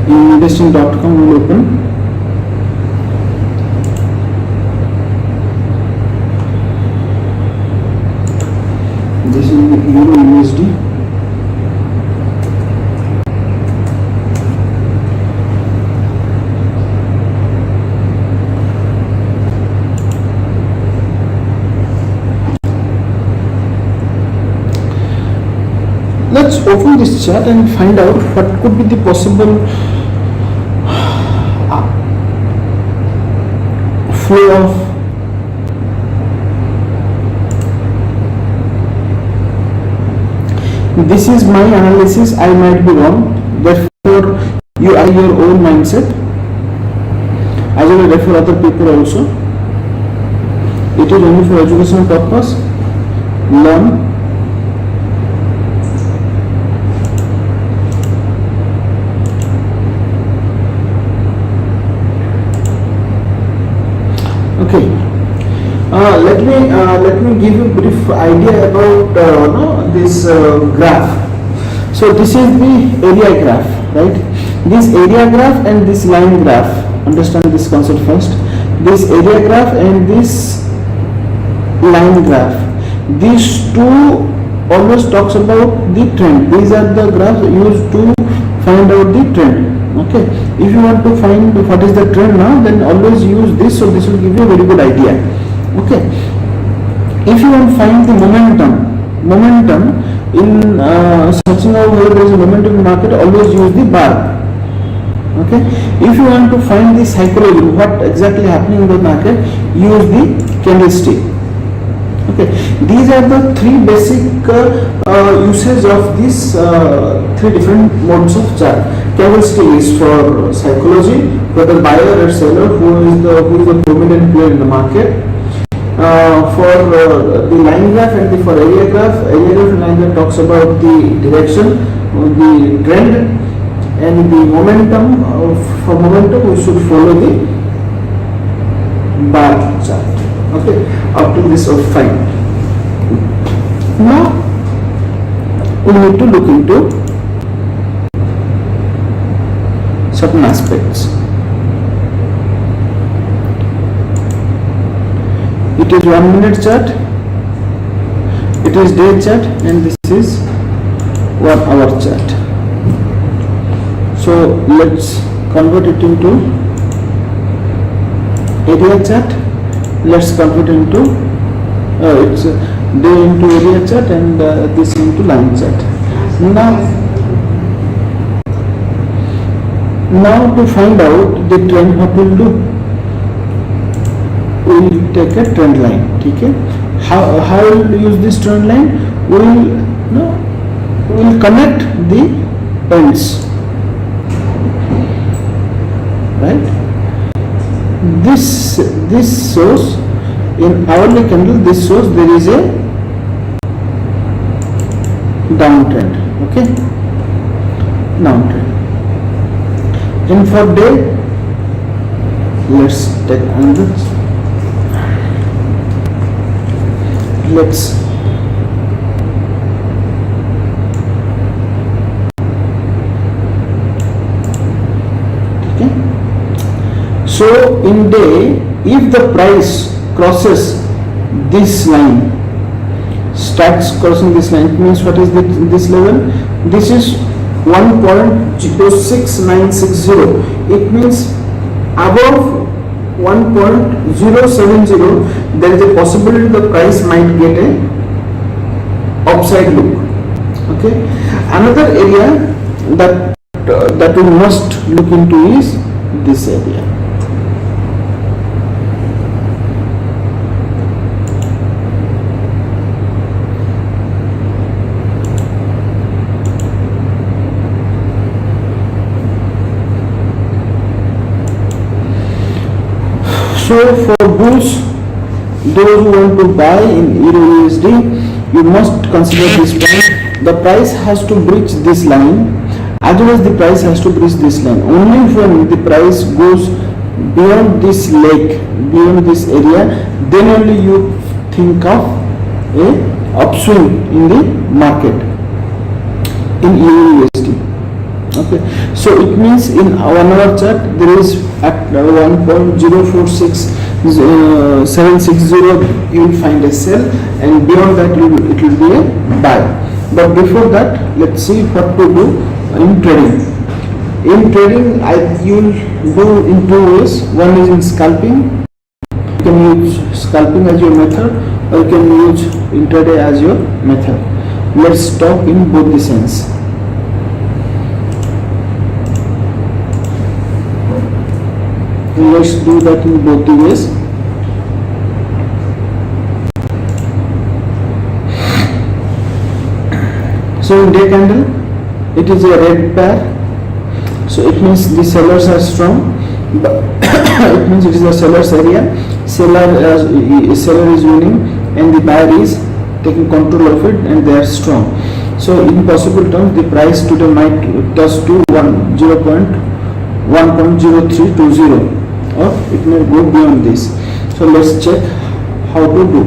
Investing.com will open. This is the Euro USD. Let's open this chart and find out what could be the possible flow of this is my analysis. I might be wrong, therefore you are your own mindset. I will refer other people also. It is only for educational purpose. Learn. Okay, let me give you a brief idea about this graph. So this is the area graph, right? This area graph and this line graph. Understand this concept first. This area graph and this line graph. These two always talks about the trend. These are the graphs used to find out the trend. Okay, if you want to find what is the trend now, then always use this, so this will give you a very good idea. Okay, if you want to find the momentum in searching out whether there is a momentum in the market, always use the bar. Okay, if you want to find the psychology, what exactly happening in the market, use the candlestick. Okay, these are the three basic uses of these three different modes of chart. Candlestick is for psychology, for the buyer or seller who is the dominant player in the market. For the line graph and for area graph and line graph talks about the direction, the trend, and the momentum. For momentum, we should follow the bar chart. Okay, up to this of fine. Now we need to look into certain aspects. It is 1 minute chart, it is day chart, and this is 1 hour chart. So let's convert it into area chart. Let's convert into it's day into area chart and this into line chart. Now to find out the trend, what we'll do, we will take a trend line. Okay, how will we use this trend line? We will connect the ends, right? This shows in hourly candle, this shows there is a downtrend. Okay, downtrend. And for day, let's take another. Let's so in day, if the price crosses this line, starts crossing this line, it means what is this level? This is 1.06960. It means above 1.070, there is a possibility the price might get a upside look. Okay, another area that we must look into is this area. So for bulls, those who want to buy in Euro USD, you must consider this point. The price has to breach this line, otherwise the price has to breach this line. Only when the price goes beyond this leg, beyond this area, then only you think of a upswing in the market in EUSD. Okay, so it means in 1 hour chart there is at 1.046760 you will find a sell, and beyond that it will be a buy. But before that, let's see what to do in trading. In trading, you will do in two ways. One is in scalping. You can use scalping as your method, or you can use intraday as your method. Let's talk in both the sense. Let's do that in both the ways. So in day candle, it is a red pair. So it means the sellers are strong. But it means it is a seller's area. Seller is winning, and the buyer is taking control of it, and they are strong. So in possible terms, the price today might touch to 1.0320, or it may go beyond this. So let's check how to do.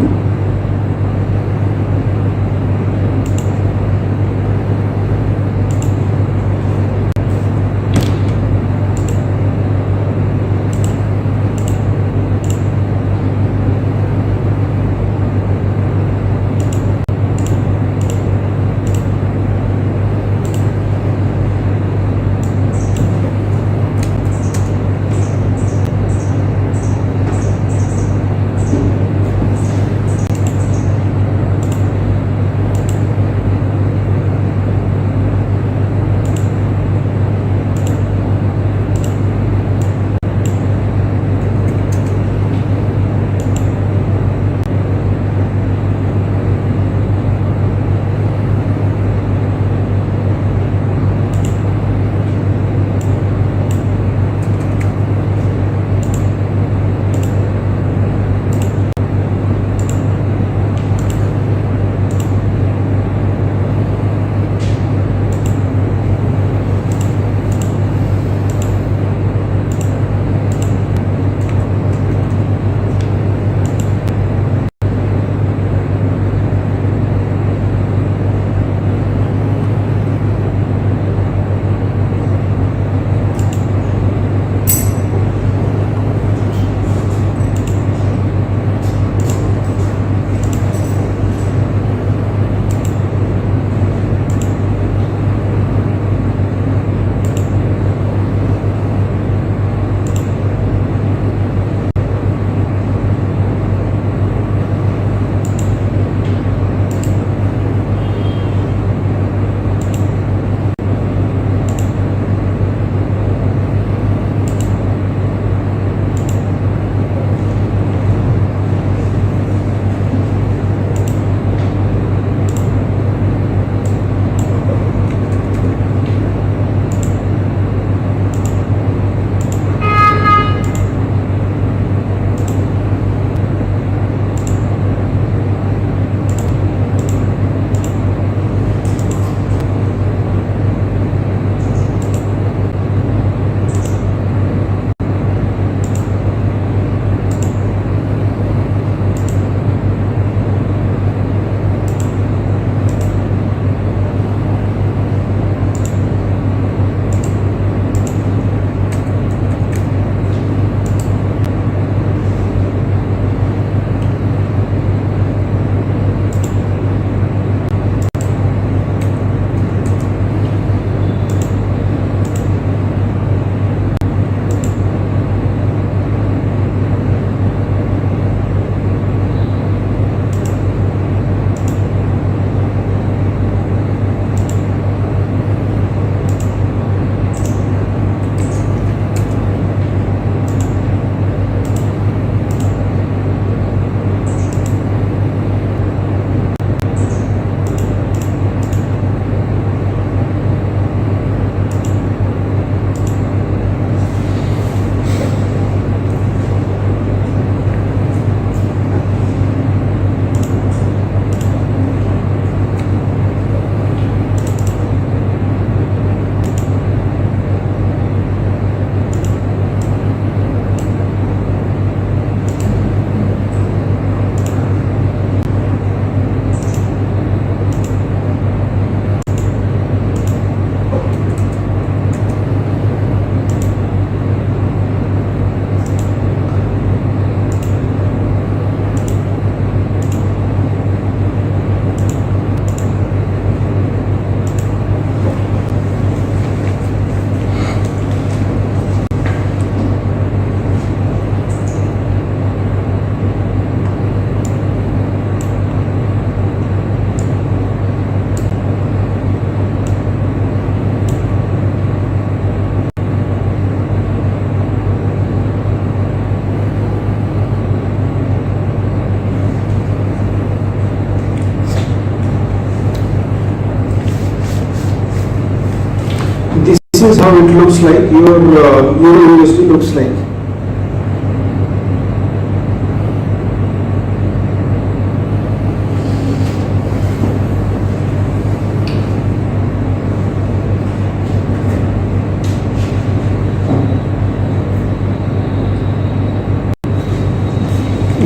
is how it looks like, your Euro USD looks like.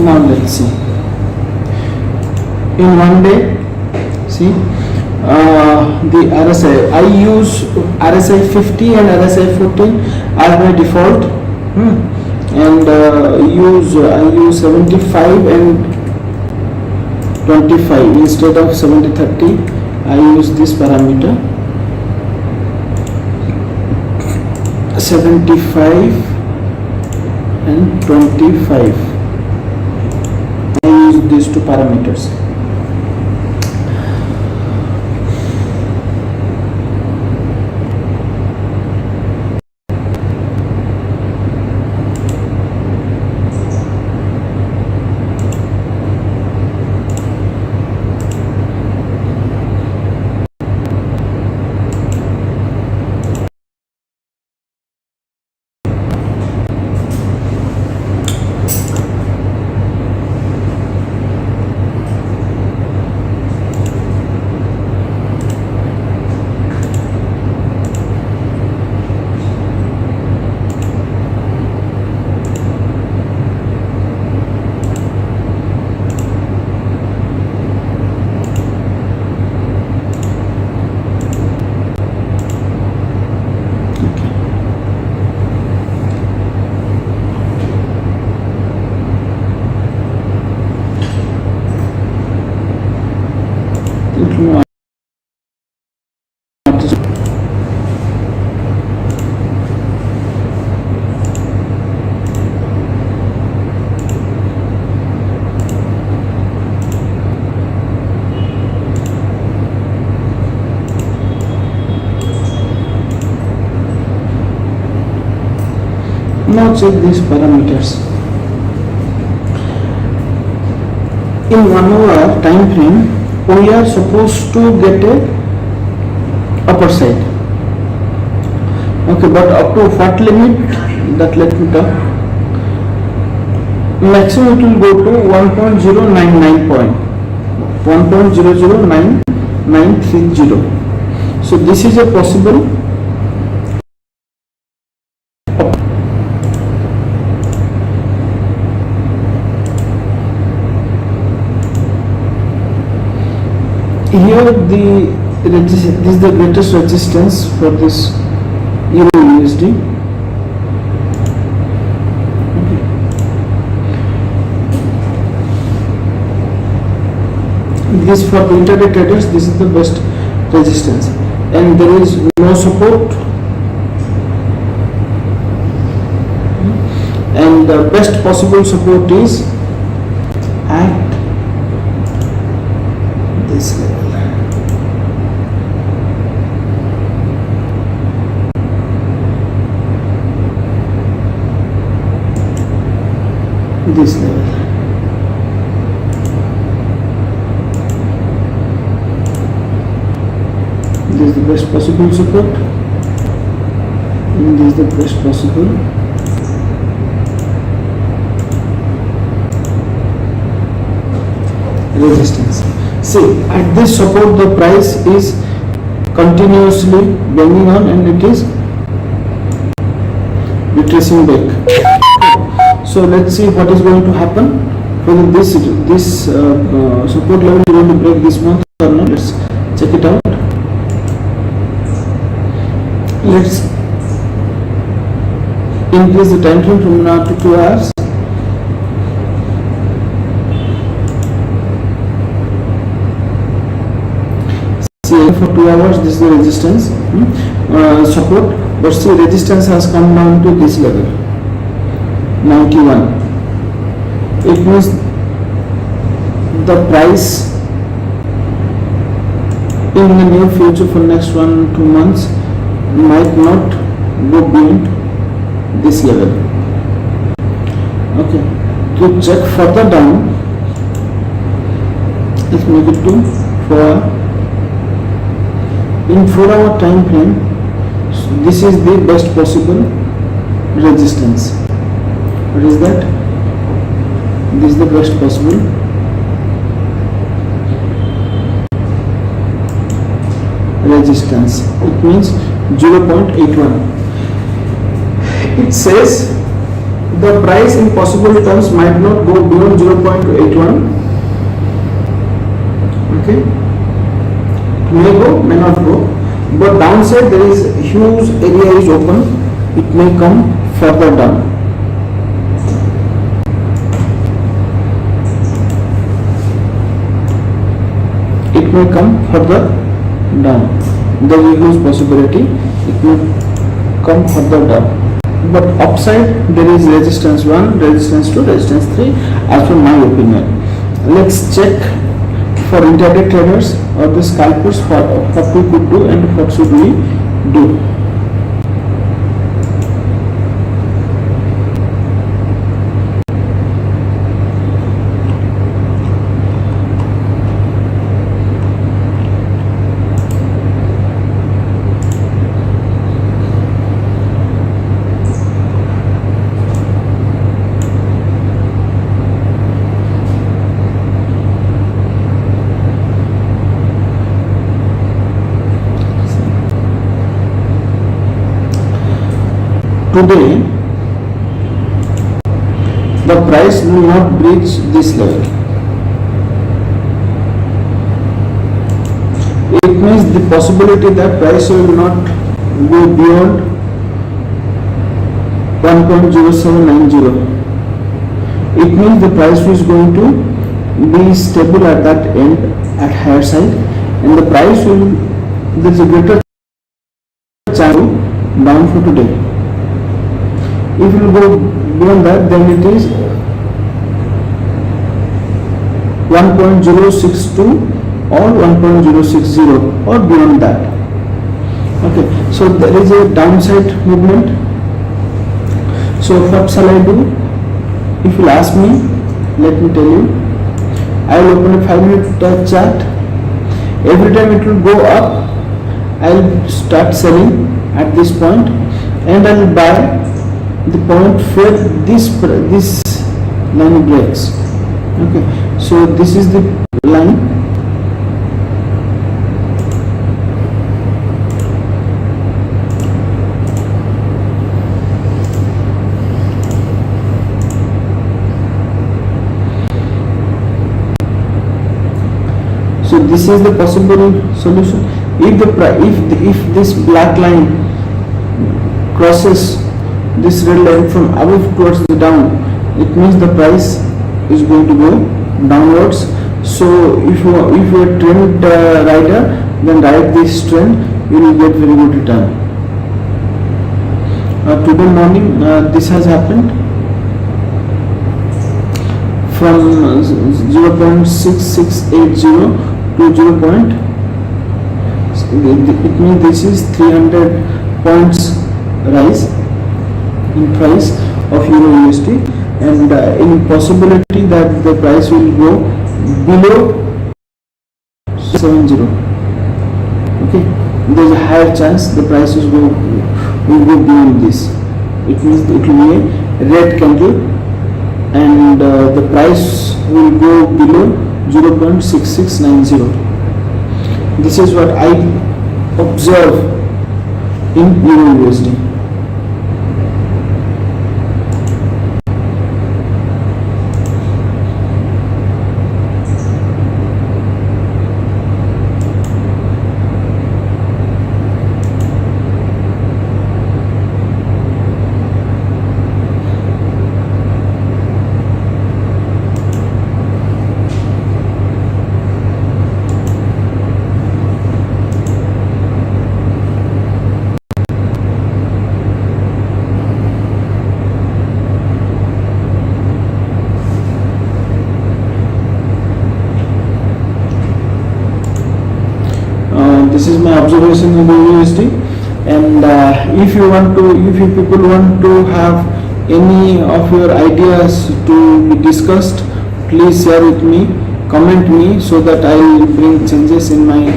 Now let's see. In one day, see, the RSI, I use RSI 50 and RSI 14 as my default, and I use 75 and 25 instead of 70-30. I use this parameter 75 and 25. I use these two parameters. Now check these parameters. In 1 hour time frame, we are supposed to get a upper side. Okay, but up to what limit? That let me talk. Maximum it will go to 1.099 point, 1.009930. So this is a possible. Here this is the greatest resistance for this Euro USD. Okay. This for the intraday traders, this is the best resistance, and there is no support, and the best possible support is at this level. This level. This is the best possible support, and this is the best possible resistance. See, at this support the price is continuously banging on and it is retracing back. So let's see what is going to happen, whether this support level is going to break this month or not. Let's check it out. Let's increase the time frame from now to 2 hours. See, for 2 hours this is the resistance, support, but see resistance has come down to this level, 91. It means the price in the near future for next 1-2 months might not go beyond this level. Okay, to check further down, let's make it to 4 in 4 hour time frame. this is the best possible resistance. What is that? This is the best possible resistance. It means 0.81. It says the price in possible terms might not go beyond 0.81. Okay, may go, may not go, but downside there is huge area is open. It may come further down. It may come further down. There is a huge possibility it may come further down. But upside there is resistance 1, resistance 2, resistance 3 as per my opinion. Let's check for intraday traders or the scalpers for what we could do and what should we do. Today, the price will not breach this level. It means the possibility that price will not go beyond 1.0790. It means the price is going to be stable at that end at higher side, and the price will, there is a greater chance down for today. If you go beyond that, then it is 1.062 or 1.060 or beyond that. Okay, so there is a downside movement. So what shall I do? If you ask me, let me tell you, I will open a 5-minute chart. Every time it will go up, I will start selling at this point and I will buy the point where this line breaks. Okay, so this is the line. So this is the possible solution. If this black line crosses this red line from above towards the down, it means the price is going to go downwards. So if you are a trend rider, then ride this trend, you will get very good return. Today morning this has happened from 0.6680 to 0. It means this is 300 points rise in price of Euro USD, and in possibility that the price will go below 70. Okay, there is a higher chance the price will go beyond this. It means it will be a red candle, and the price will go below 0.6690. This is what I observe in Euro USD. This is my observation in the USD, and if you people want to have any of your ideas to be discussed, please share with me, comment me, so that I will bring changes in my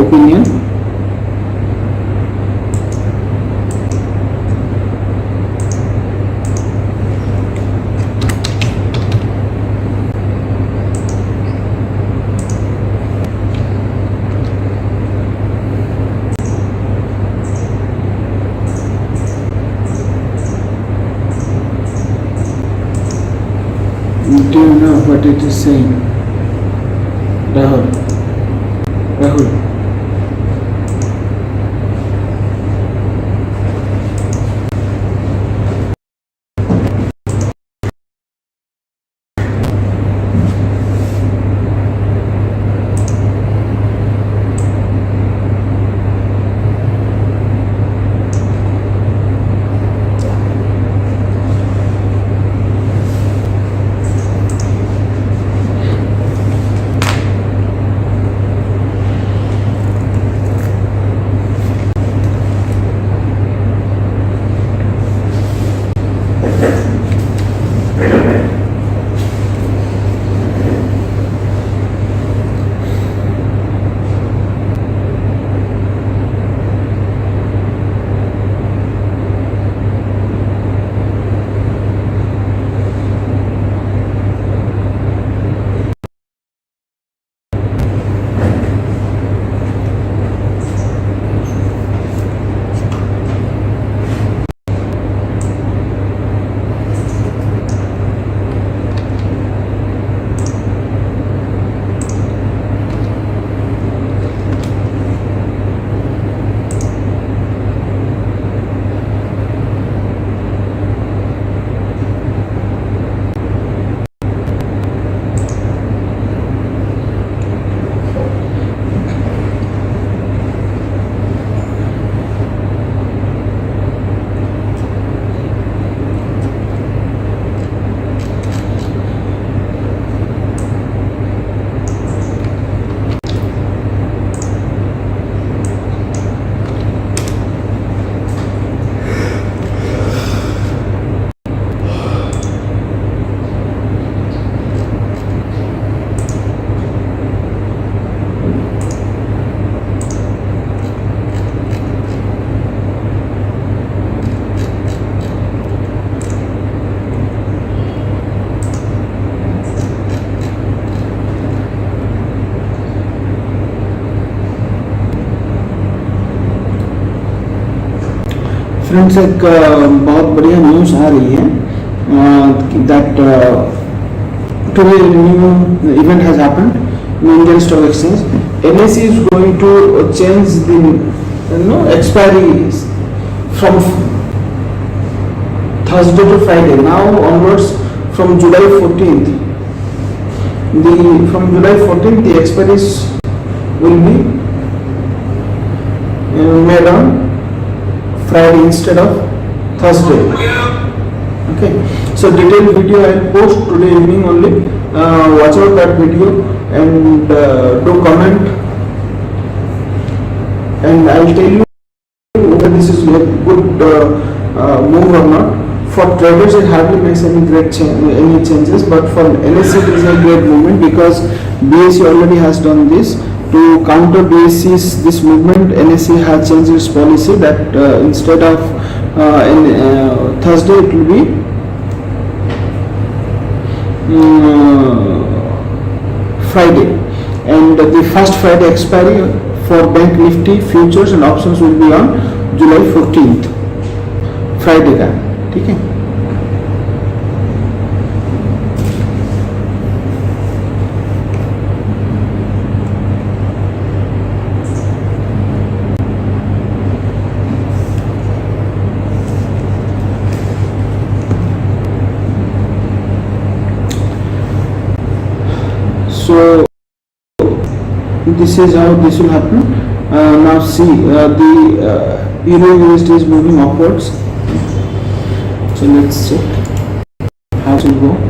opinion. Do you know what it is saying? Rahul. Rahul. Friends एक बहुत बढ़िया news आ रही है that today new event has happened in Indian Stock Exchange. NSE is going to change the expiry from Thursday to Friday. Now onwards from July 14th. From July 14th the expiries will be made on Friday instead of Thursday. Okay, so detailed video I will post today evening only. Watch out that video and do comment, and I will tell you whether this is a good move or not. For traders it hardly makes any changes, but for NSE it is a great movement because BSE already has done this. To counter BSE's this movement, NSE has changed its policy that instead of Thursday it will be Friday, and the first Friday expiry for Bank Nifty futures and options will be on July 14th, Friday का, ठीक है. So this is how this will happen. Now see the Euro USD is moving upwards. So let's check how it will go.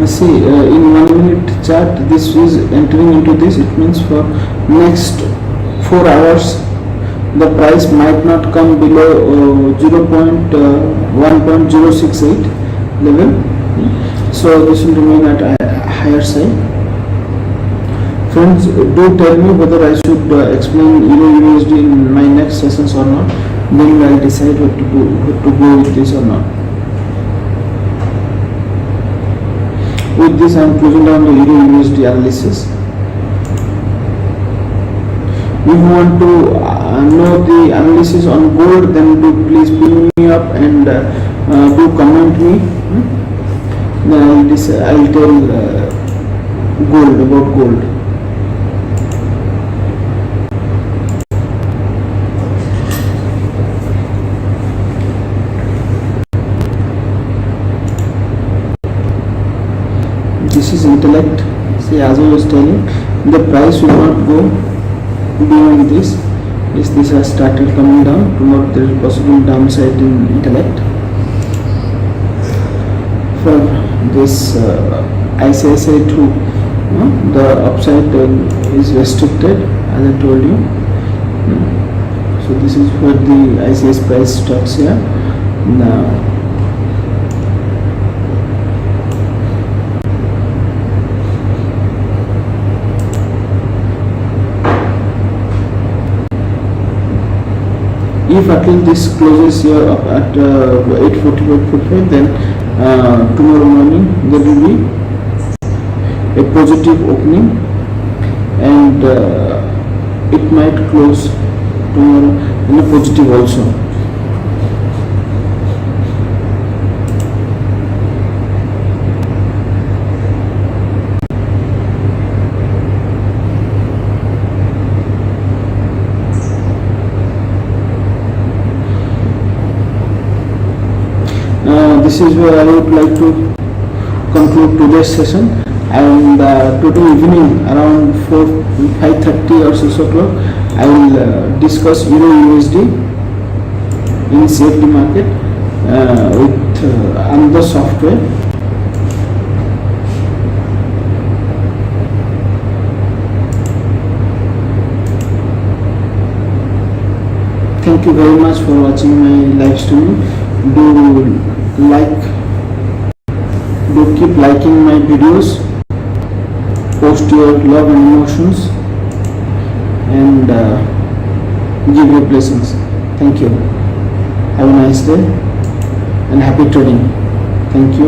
See in 1 minute chart this is entering into this. It means for next 4 hours the price might not come below 1.068 level, so this will remain at a higher side. Friends, do tell me whether I should explain Euro USD in my next sessions or not. Then I'll decide what to go with this or not. With this, I am closing down the Euro USD analysis. If you want to know the analysis on gold, then do please ping me up and do comment me. Then I'll tell about gold. This is intellect. See, as I was telling, the price will not go beyond this. Yes, this has started coming down. Tomorrow there is possible downside in intellect. For this ICICI too, the upside is restricted, as I told you. So this is for the ICICI price stocks here. Now, if at least this closes here up at 8:45, then tomorrow morning there will be a positive opening, and it might close tomorrow in a positive also. This is where I would like to conclude today's session, and today evening around 5:30 or 6 o'clock I will discuss Euro USD in CFD market with another software. Thank you very much for watching my live stream. Do keep liking my videos, post your love and emotions, and give your blessings. Thank you. Have a nice day and happy trading. Thank you.